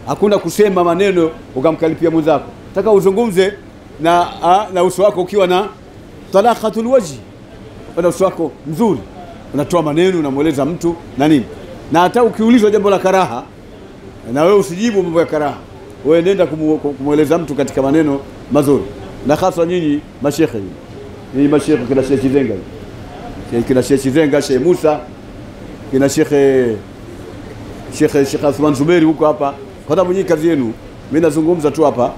hakuna kusema maneno ukamkalipia mwenzako. Nataka uzungumze na uso wako ukiwa na talaqatul wajhi, na uso wako mzuri, unatoa maneno unamueleza mtu na nini. Na hata ukiulizwa jambo la karaha, na wewe usijibu mambo ya karaha, wewe nenda kumueleza mtu katika maneno mazuri. Na hasa nyinyi mashekhe, nyinyi mashekhe, kina Sheikh Chizenga, kina Sheikh Chizenga, Sheikh Musa, kina Sheikh Athman Zuberi huko hapa, kwa sababu nyinyi kazi yenu, mimi nazungumza tu hapa,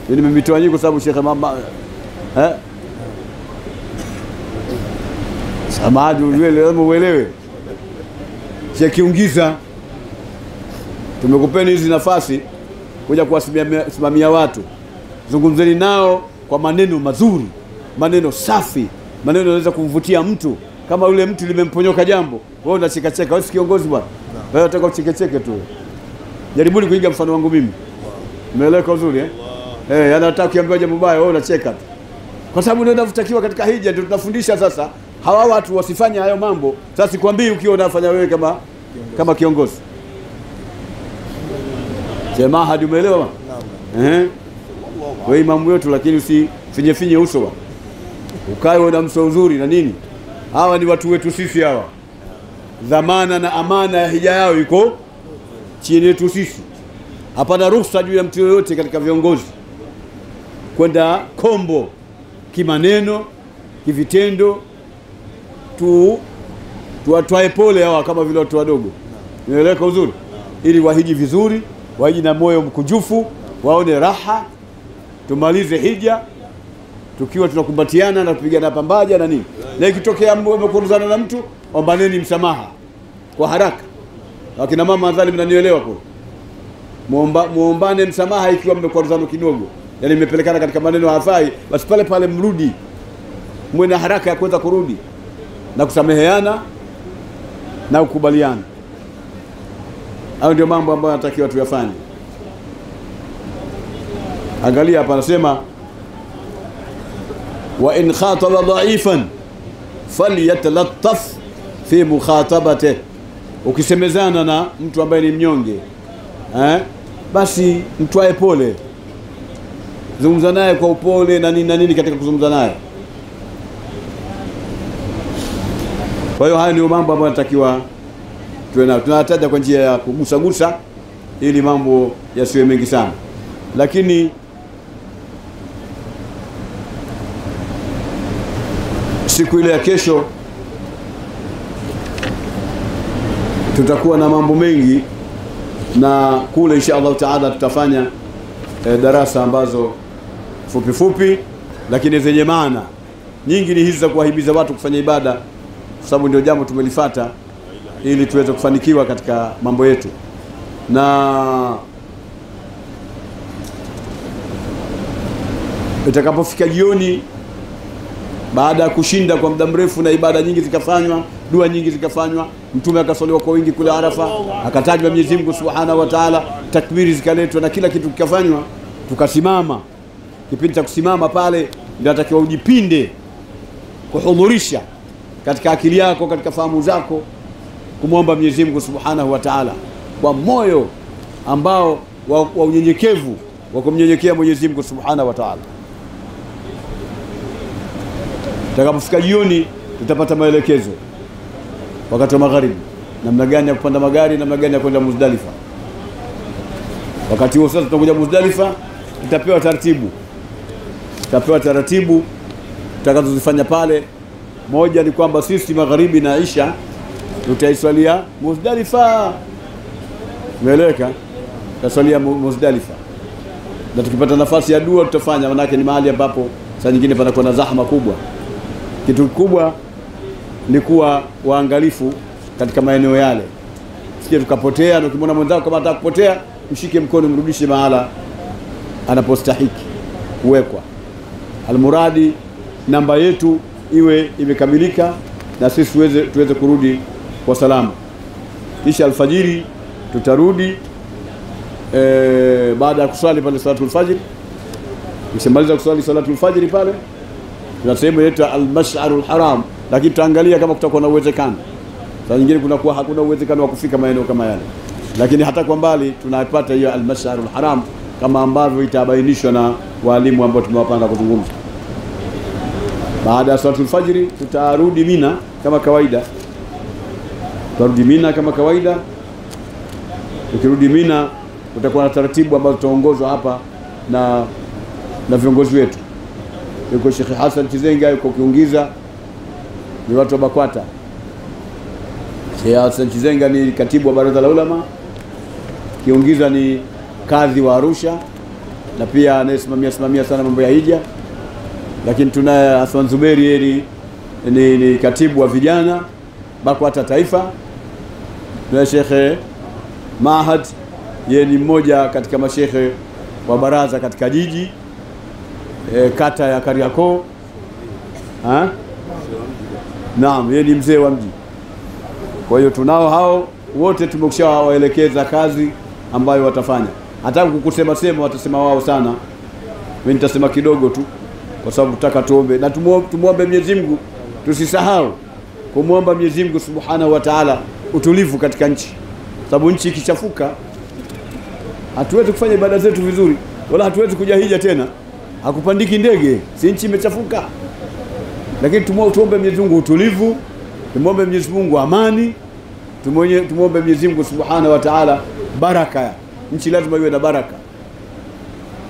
nimemitoa nyinyi kwa sababu Sheikh mama samadi uelewe Sheikh Kiungiza, tumekupeni hizi nafasi kuja kuwasimamia watu. Zungumzeni nao kwa maneno mazuri, maneno safi, maneno yanaweza kumvutia mtu. Kama yule mtu limemponyoka jambo, wewe unacheka, wewe si kiongozi bwana, wewe unataka ucheke tu. Jaribuni kuiga mfano wangu mimi, umeeleka uzuri yani nataka kuambia jambo baya, wewe unacheka tu, kwa sababu ndio unavutakiwa katika hija. Ndio tunafundisha sasa hawa watu wasifanye hayo mambo. Sasa sikwambii ukiwa unafanya wewe kama kiongozi. Jamaa hadi umeelewa? Naam. Wewe mambo yetu, lakini usifinye uso bwana. Ukae na mso uzuri na nini. Hawa ni watu wetu sisi hawa. Dhamana na amana ya hija yao iko chini yetu sisi. Hapana ruhusa juu ya mtu yoyote katika viongozi kwenda kombo kimaneno, kivitendo. Tuwatwae pole hawa kama vile watu wadogo. Nieleweka uzuri, ili wahiji vizuri, wahiji na moyo mkujufu, waone raha. Tumalize hija tukiwa tunakumbatiana na kupigana pambaja na nini. Na ikitokea mmekoruzana na mtu, ombaneni msamaha kwa haraka. Wakina mama adhali mnanielewa kwa. Muombane msamaha ikiwa mmekoruzana kidogo. Yaani mmepelekana katika maneno hafai, basi pale mrudi. Mwe na haraka ya kuweza kurudi na kusameheana na kukubaliana. Hayo ndio mambo ambayo natakiwa tuyafanye. Angalia hapa anasema wa in khataba dha'ifan falyatalattaf fi mukhatabatihi. Ukisemezana na mtu ambaye ni mnyonge, basi mtwae pole, zungumza naye kwa upole na nini katika kuzungumza naye. Kwa hiyo haya ndio mambo ambayo natakiwa tuwe nayo. Tunataja kwa njia ya kugusa ili mambo yasiwe mengi sana. Lakini siku ile ya kesho tutakuwa na mambo mengi, na kule insha Allah taala tutafanya darasa ambazo fupi lakini zenye maana nyingi. Ni hizi za kuwahimiza watu kufanya ibada, kwa sababu ndio jambo tumelifuata ili tuweze kufanikiwa katika mambo yetu. Na itakapofika jioni, baada ya kushinda kwa muda mrefu na ibada nyingi zikafanywa, dua nyingi zikafanywa, mtume akasaliwa kwa wingi kule Arafa, akatajwa Mwenyezi Mungu Subhanahu wa Ta'ala, takbiri zikaletwa na kila kitu kikafanywa, tukasimama. Kipindi cha kusimama pale ndio natakiwa ujipinde kuhudhurisha katika akili yako, katika fahamu zako, kumwomba Mwenyezi Mungu Subhanahu wa Ta'ala kwa moyo ambao wa unyenyekevu, wa kumnyenyekea Mwenyezi Mungu Subhanahu wa Ta'ala. Tutakapofika jioni tutapata maelekezo wakati wa magharibi, namna gani ya kupanda magari, namna gani ya kwenda Muzdalifa. Wakati huo sasa tutakuja Muzdalifa, tutapewa taratibu tutakazozifanya pale. Moja ni kwamba sisi magharibi na Isha tutaiswalia Muzdalifa. Umeeleweka? Tutaswalia Muzdalifa. na tukipata nafasi ya dua tutafanya, manake ni mahali ambapo saa nyingine panakuwa na zahma kubwa. Kitu kikubwa ni kuwa waangalifu katika maeneo yale, sije tukapotea. Na ukimwona mwenzako kama anataka kupotea, mshike mkono, mrudishe mahala anapostahiki kuwekwa. Almuradi namba yetu iwe imekamilika na sisi tuweze kurudi kwa salama. Kisha alfajiri tutarudi baada ya kuswali pale salatul fajr. Ukimaliza kuswali salatul fajr pale tunasema inaitwa al-mash'arul haram, lakini tutaangalia kama kutakuwa na uwezekano. Saa nyingine kunakuwa hakuna uwezekano wa kufika maeneo kama yale, lakini hata kwa mbali tunapata hiyo al-mash'arul haram kama ambavyo itabainishwa na walimu ambao tumewapanga kuzungumza. Baada ya salatul fajr tutarudi Mina kama kawaida. Tukirudi Mina utakuwa na taratibu ambazo tutaongozwa hapa na viongozi wetu. Yuko Sheikh Hassan Chizenga, yuko Kiungiza, ni watu wa BAKWATA. Sheikh Hassan Chizenga ni katibu wa Baraza la Ulama, Kiungiza ni kadhi wa Arusha na pia anayesimamia sana mambo ya hija. Lakini tunaye Athman Zuberi, yeye ni katibu wa vijana BAKWATA taifa. Tunaye Sheikh Mahad, yeye ni mmoja katika mashekhe wa baraza katika jiji kata ya Kariakoo. Naam, yeye ni mzee wa mji. Kwa hiyo tunao hao wote, tumekwishawaelekeza kazi ambayo watafanya. Hata kukusema watasema wao sana, mimi nitasema kidogo tu, kwa sababu tutaka tuombe na tumuombe Mwenyezi Mungu. Tusisahau kumwomba Mwenyezi Mungu Subhanahu wa Ta'ala utulivu katika nchi, sababu nchi ikichafuka hatuwezi kufanya ibada zetu vizuri, wala hatuwezi kuja hija tena, hakupandiki ndege, si nchi imechafuka. Lakini tuombe Mwenyezi Mungu utulivu, tumuombe Mwenyezi Mungu amani, tumuombe Mwenyezi Mungu Subhanahu wa Ta'ala baraka. Nchi lazima iwe na baraka.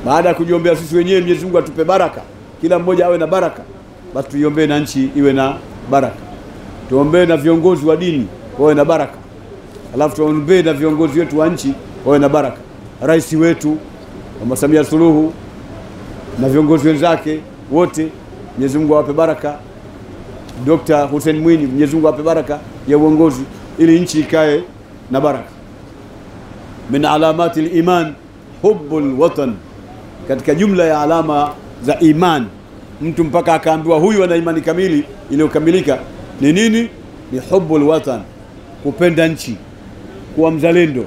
Baada ya kujiombea sisi wenyewe Mwenyezi Mungu atupe baraka, kila mmoja awe na baraka, basi tuiombee na nchi iwe na baraka. Tuombee na viongozi wa dini wawe na baraka, alafu tuombee na viongozi wetu wa nchi wawe na baraka. Rais wetu Mama Samia Suluhu na viongozi wenzake wote, Mwenyezi Mungu awape baraka. Dr. Hussein Mwinyi, Mwenyezi Mungu awape baraka ya uongozi ili nchi ikae na baraka. Min alamati al-iman hubbul watan, katika jumla ya alama za iman, mtu mpaka akaambiwa huyu ana imani kamili iliyokamilika ni nini? Ni hubbul watan, kupenda nchi, kuwa mzalendo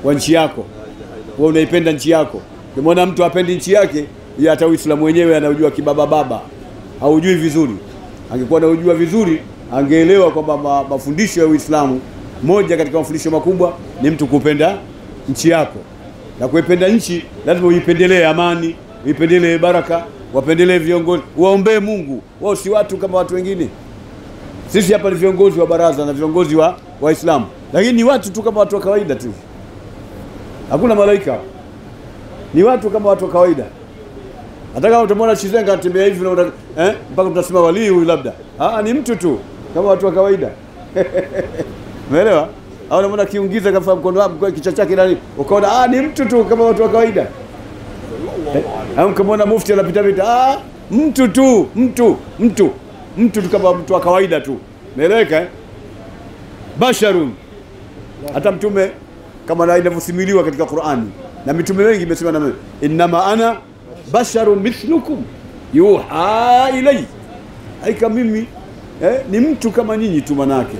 wa nchi yako, wewe unaipenda nchi yako. Ukimwona mtu apendi nchi yake, yeye hata Uislamu wenyewe anaujua kibaba, haujui vizuri. Angekuwa anaujua vizuri, angeelewa kwamba mafundisho ya Uislamu, moja katika mafundisho makubwa ni mtu kupenda nchi yako. Na kuipenda nchi lazima uipendelee amani, uipendelee baraka, wapendelee viongozi, waombee Mungu. Wao si watu kama watu wengine. Sisi hapa ni viongozi wa baraza na viongozi wa Waislamu, lakini ni watu tu kama watu wa kawaida tu. Hakuna malaika. Ni watu kama watu wa kawaida. Hata kama utamwona Chizenga anatembea hivi na mpaka tutasema wali huyu labda. Ni mtu tu kama watu wa kawaida. Umeelewa? Au unamwona Kiungiza kafa mkono wake kwa kichwa chake ndani, ukaona ni mtu tu kama watu wa kawaida. Au kama mufti anapita mtu tu, mtu tu kama mtu wa kawaida tu. Umeeleweka? Basharun. Hata mtume kama inavyosimiliwa katika Qur'ani na mitume wengi imesema na inma ana basharun mithlukum yuha ilay, haika mimi ni mtu kama nyinyi tu, manake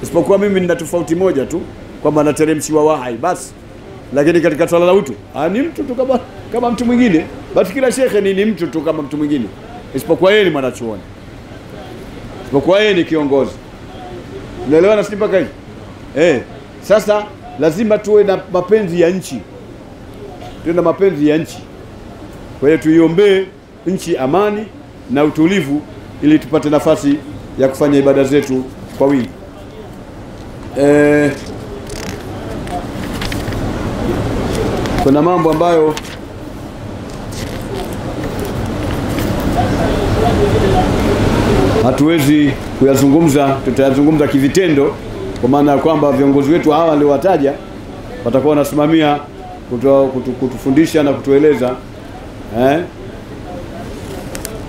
isipokuwa mimi nina tofauti moja tu, kwamba nateremshiwa wahai basi. Lakini katika swala la utu ni mtu tu kama mtu mwingine. Basi kila shekhe ni mtu tu kama mtu mwingine, isipokuwa yeye ni mwanachuoni, isipokuwa yeye ni kiongozi. Unaelewa na mpaka hivi? Sasa lazima tuwe na mapenzi ya nchi, Kwa hiyo tuiombee nchi amani na utulivu, ili tupate nafasi ya kufanya ibada zetu kwa wingi. Kuna mambo ambayo hatuwezi kuyazungumza, tutayazungumza kivitendo, kwa maana ya kwamba viongozi wetu hawa waliowataja watakuwa wanasimamia kutufundisha na kutueleza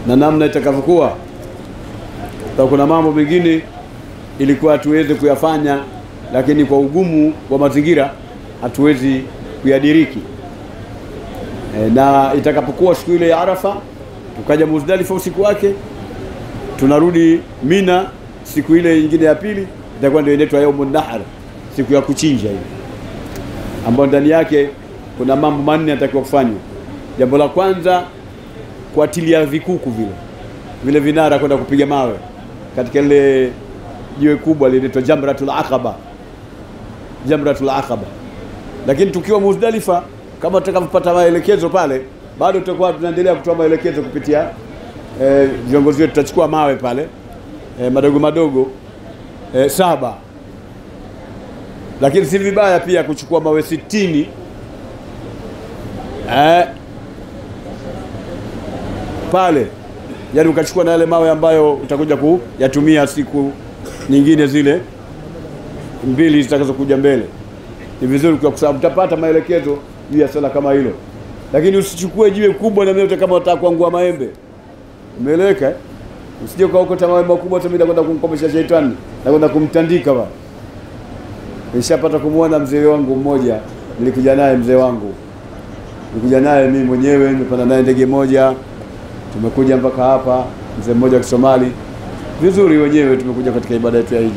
na namna itakavyokuwa. Kuna mambo mengine ilikuwa tuweze kuyafanya, lakini kwa ugumu wa mazingira hatuwezi kuyadiriki. Na itakapokuwa siku ile ya Arafa, tukaja Muzdalifa usiku wake, tunarudi Mina siku ile nyingine ya pili, itakuwa ndio inaitwa Yaumun Nahr, siku ya kuchinja ile, ambayo ndani yake kuna mambo manne yatakiwa kufanywa. Jambo la kwanza, kuatilia vikuku vile vinara kwenda kupiga mawe katika ile jiwe kubwa linaitwa Jamratul Aqaba. Lakini tukiwa Muzdalifa, kama tutakapopata maelekezo pale, bado tutakuwa tunaendelea kutoa maelekezo kupitia viongozi wetu. Tutachukua mawe pale madogo 7, lakini si vibaya pia kuchukua mawe 60 pale, yaani ukachukua na yale mawe ambayo utakuja kuyatumia siku nyingine zile mbili zitakazokuja mbele. Ni vizuri kwa sababu utapata maelekezo juu ya swala kama hilo. Lakini usichukue jiwe kubwa na mimi kama unataka kuangua maembe. Umeeleweka? Usije ukaokota mawe makubwa tu bila kwenda kumkomesha shetani na kwenda kumtandika baba. Nishapata kumuona mzee wangu mmoja, nilikuja naye mimi mwenyewe, nimepanda naye ndege moja, tumekuja mpaka hapa, mzee mmoja wa Kisomali. Vizuri wenyewe tumekuja katika ibada yetu ya Eid.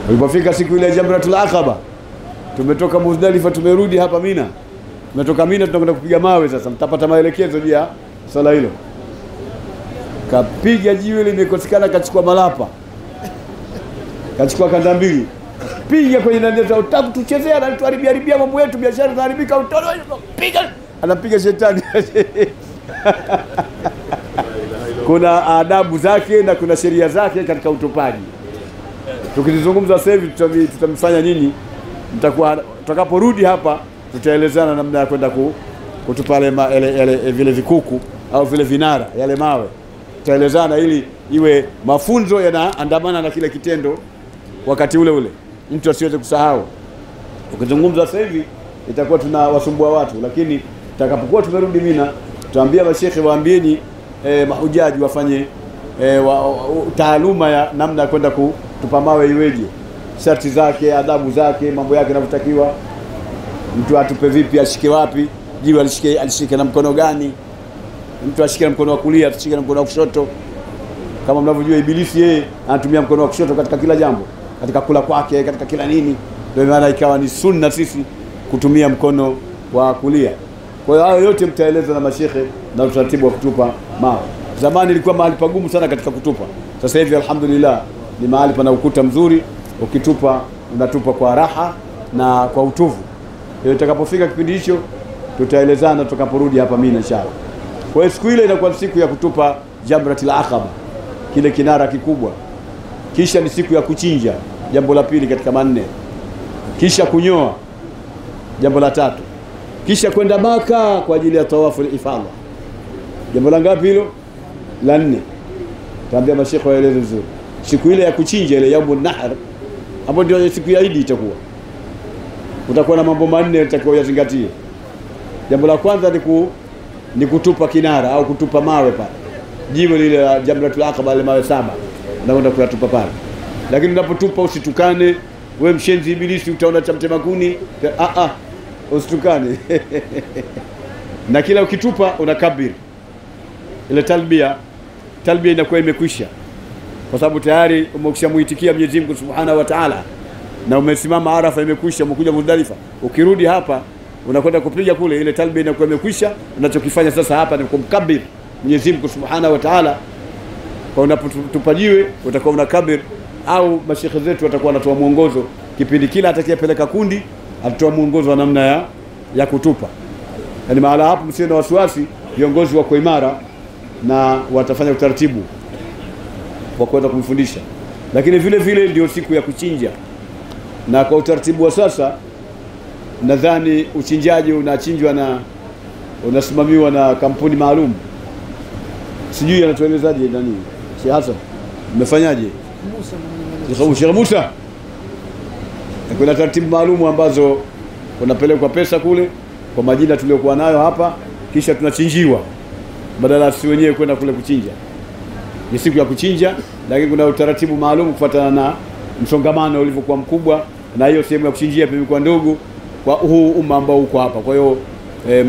Ulipofika siku ile ya Jamratul Aqaba, tumetoka Muzdalifa tumerudi hapa Mina. Tumetoka Mina tunakwenda kupiga mawe sasa. Mtapata maelekezo juu ya swala hilo. Kapiga jiwe limekosekana, kachukua malapa. Kachukua kanda mbili. Piga kwenye ndani ya utabu, tuchezea na tuharibia mambo yetu, biashara inaharibika, piga. Anapiga shetani. Kuna adabu zake na kuna sheria zake katika utupaji. Tukizungumza sasa hivi tutamfanya nini? Tutakaporudi hapa tutaelezana namna ya kwenda kutupa vile vikuku au vile vinara, yale mawe. Tutaelezana ili iwe mafunzo yanaandamana na kile kitendo wakati ule, mtu asiweze kusahau. Ukizungumza sasa hivi itakuwa tunawasumbua watu, lakini tutakapokuwa tumerudi Mina, tutaambia mashehe waambieni mahujaji wafanye taaluma ya namna ya kwenda kutupa mawe iweje, sharti zake, adabu zake, mambo yake yanavyotakiwa. Mtu atupe vipi, ashike wapi, jiwe alishike na mkono gani, mtu ashike na mkono wa kulia, ashike na mkono wa kushoto. Kama mnavyojua Ibilisi yeye anatumia mkono wa kushoto katika kila jambo, katika kula kwake, katika kila nini. Ndio maana ikawa ni sunna sisi kutumia mkono wa kulia. Kwa hiyo hayo yote mtaeleza na mashehe na utaratibu wa kutupa mawe. Zamani ilikuwa mahali pagumu sana katika kutupa. Sasa hivi alhamdulillah ni mahali pana ukuta mzuri, ukitupa unatupa kwa raha na kwa utuvu. Hiyo itakapofika kipindi hicho tutaelezana tutakaporudi hapa Mina inshallah. Kwa hiyo siku ile inakuwa siku ya kutupa Jamratul Aqaba, kile kinara kikubwa. Kisha ni siku ya kuchinja, jambo la pili katika manne. Kisha kunyoa, jambo la tatu. Kisha kwenda Maka kwa ajili ya tawafu al-ifadha. Jambo la ngapi hilo? La 4. Taambia mashehe waeleze vizuri. Siku ile ya kuchinja, ile Yaumun Nahr, ambayo ndio siku ya Eid itakuwa. Utakuwa na mambo manne utakiwa yazingatie. Jambo la kwanza ni kutupa kinara au kutupa mawe pale. Jiwe lile la Jamratul Aqaba, ile mawe 7. Unaenda kuyatupa pale. Lakini unapotupa usitukane, wewe mshenzi Ibilisi utaona cha mtema kuni. Usitukane. Na kila ukitupa unakabiri. Ile talbia inakuwa imekwisha. Kwa sababu tayari umekwishamuitikia Mwenyezi Mungu Subhanahu wa Ta'ala. Na umesimama Arafa, imekwisha, umekuja Muzdalifa. Ukirudi hapa unakwenda kupiga kule, ile talbia inakuwa imekwisha. Unachokifanya sasa hapa ni kumkabir Mwenyezi Mungu Subhanahu wa Ta'ala. Kwa unapotupa jiwe utakuwa unakabir, au mashehe zetu watakuwa wanatoa mwongozo kipindi kila atakayepeleka kundi atatoa mwongozo wa namna ya kutupa. Yaani mahala hapo msio na wasiwasi, viongozi wako imara na watafanya utaratibu wa kwenda kumfundisha. Lakini vile ndio siku ya kuchinja. Na kwa utaratibu wa sasa nadhani uchinjaji unachinjwa na unasimamiwa na kampuni maalum. Sijui anatuelezaje nani? Sheikh Hassan, umefanyaje? Sheikh Musa. Kuna taratibu maalum ambazo kunapelekwa pesa kule kwa majina tuliokuwa nayo hapa, kisha tunachinjiwa badala si wenyewe kwenda kule kuchinja. Ni siku ya kuchinja, lakini kuna utaratibu maalum kufuatana na msongamano ulivyokuwa mkubwa, na hiyo sehemu ya kuchinjia imekuwa ndogo kwa huu umma ambao uko hapa. Kwa hiyo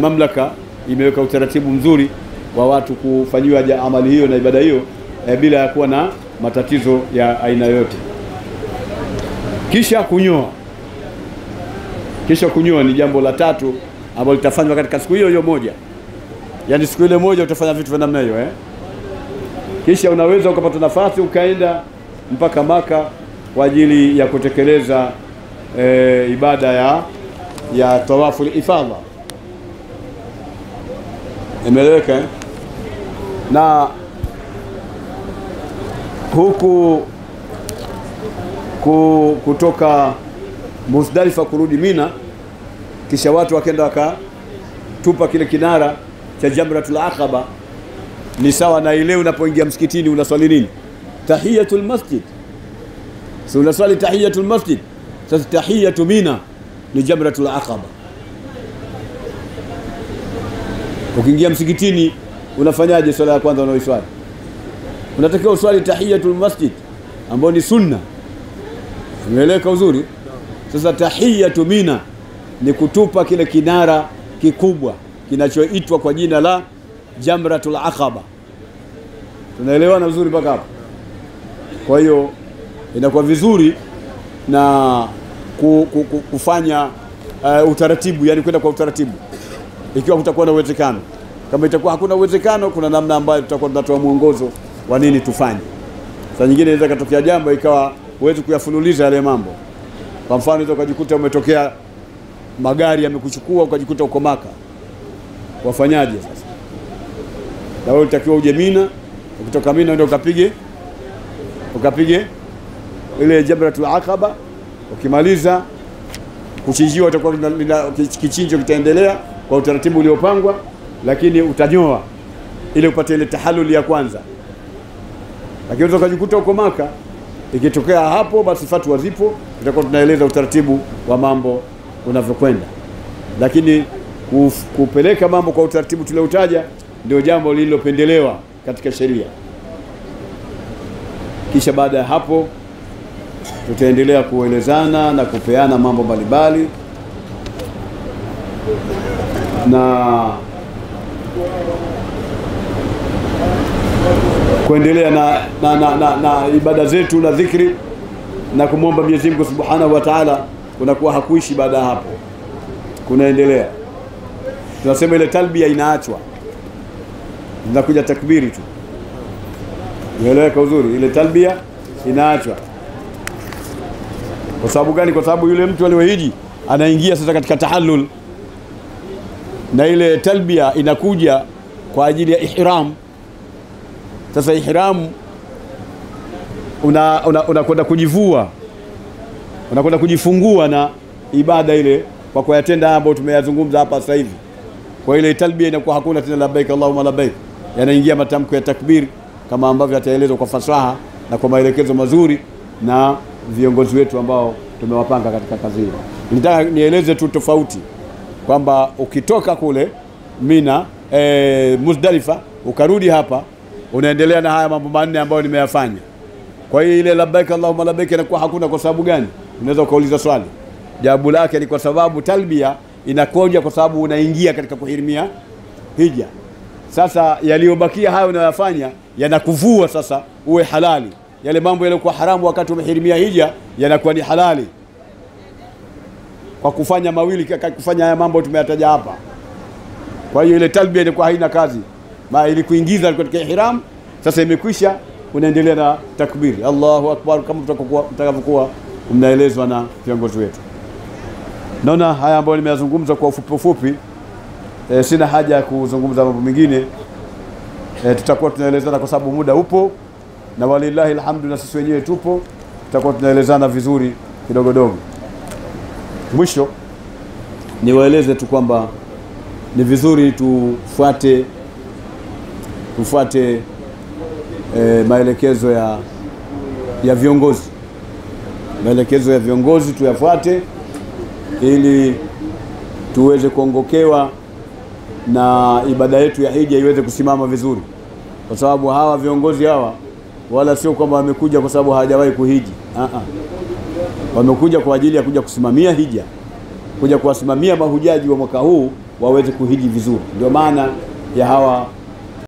mamlaka imeweka utaratibu mzuri wa watu kufanyiwa amali hiyo na ibada hiyo bila ya kuwa na matatizo ya aina yote. Kisha kunyoa ni jambo la tatu ambalo litafanywa katika siku hiyo moja. Yaani siku ile moja utafanya vitu vya namna hiyo Kisha unaweza ukapata nafasi ukaenda mpaka Maka kwa ajili ya kutekeleza ibada ya tawafu al-ifadha. Imeleweka na huku kutoka Muzdalifa kurudi Mina, kisha watu wakaenda wakatupa kile kinara cha Jamratul Aqaba. Ni sawa na ile unapoingia msikitini unaswali nini? Tahiyatul masjid. So unaswali tahiyatul masjid. Sasa tahiyatu Mina ni Jamratul Aqaba. Ukiingia msikitini unafanyaje swala ya kwanza unaoiswali? Unatakiwa uswali tahiyatul masjid ambayo ni sunna. Umeeleka uzuri? Sasa tahiyatu Mina ni kutupa kile kinara kikubwa kinachoitwa kwa jina la Jamratul Aqaba. Tunaelewana vizuri mpaka hapo? Kwa hiyo inakuwa vizuri na kufanya utaratibu, yani kwenda kwa utaratibu ikiwa kutakuwa na uwezekano. Kama itakuwa hakuna uwezekano, kuna namna ambayo tutakuwa tunatoa mwongozo wa nini tufanye. Saa nyingine inaweza katokea jambo ikawa huwezi kuyafululiza yale mambo. Kwa mfano unaweza kujikuta umetokea magari yamekuchukua ukajikuta uko Maka. Wafanyaje sasa? Na wewe utakiwa uje Mina, ukitoka Mina ndio ukapige ile Jamratul Aqaba. Ukimaliza kuchinjiwa utakuwa kichinjo kitaendelea kwa utaratibu uliopangwa, lakini utanyoa ili upate ile tahallul ya kwanza. Lakini unaweza kujikuta uko Maka, ikitokea hapo basi fatwa zipo, tutakuwa tunaeleza utaratibu wa mambo unavyokwenda. Lakini kupeleka mambo kwa utaratibu tulioutaja ndio jambo lililopendelewa katika sheria. Kisha baada ya hapo tutaendelea kuelezana na kupeana mambo mbalimbali na kuendelea na ibada zetu na dhikri na kumwomba Mwenyezi Mungu Subhanahu wa Ta'ala. Kunakuwa hakuishi baada hapo, kunaendelea. Tunasema ile talbia inaachwa, inakuja takbiri tu. Unaeleweka uzuri? Ile talbia inaachwa. Kwa sababu gani? Kwa sababu yule mtu aliyohiji anaingia sasa katika tahallul, na ile talbia inakuja kwa ajili ya ihram. Sasa ihram unakwenda kujivua, unakwenda kujifungua na ibada ile kwa kuyatenda ambayo tumeyazungumza hapa sasa hivi. Kwa ile talbia inakuwa hakuna tena labbaik Allahumma labbaik, yanaingia matamko ya takbir kama ambavyo yataelezwa kwa fasaha na kwa maelekezo mazuri na viongozi wetu ambao tumewapanga katika kazi hii. Nitaka nieleze tu tofauti kwamba ukitoka kule Mina Muzdalifa ukarudi hapa unaendelea na haya mambo manne ambayo nimeyafanya. Kwa hiyo ile labbaik Allahumma labbaik inakuwa hakuna. Kwa sababu gani? Unaweza ukauliza swali. Jawabu lake ni kwa sababu talbia inakuja kwa sababu unaingia katika kuhirimia hija. Sasa yaliyobakia hayo unayofanya yanakuvua sasa uwe halali. Yale mambo yaliokuwa haramu wakati umehirimia hija yanakuwa ni halali kwa kufanya mawili, kufanya haya mambo tumeyataja hapa. Kwa hiyo ile talbia inakuwa haina kazi, ili kuingiza katika ihram. Sasa imekwisha, unaendelea na takbiri Allahu Akbar kama mtakavyokuwa mnaelezwa na viongozi wetu. Naona haya ambayo nimeyazungumza kwa ufupi, sina haja ya kuzungumza mambo mengine. Tutakuwa tunaelezana kwa sababu muda upo, na walillahi alhamdu na sisi wenyewe tupo, tutakuwa tunaelezana vizuri kidogo dogo. Mwisho niwaeleze tu kwamba ni vizuri tufuate maelekezo ya viongozi. Maelekezo ya viongozi tuyafuate ili tuweze kuongokewa na ibada yetu ya hija iweze kusimama vizuri, kwa sababu hawa viongozi hawa wala sio kwamba wamekuja kwa sababu hawajawahi kuhiji. Wamekuja kwa ajili ya kuja kusimamia hija, kuja kuwasimamia mahujaji wa mwaka huu waweze kuhiji vizuri. Ndio maana ya hawa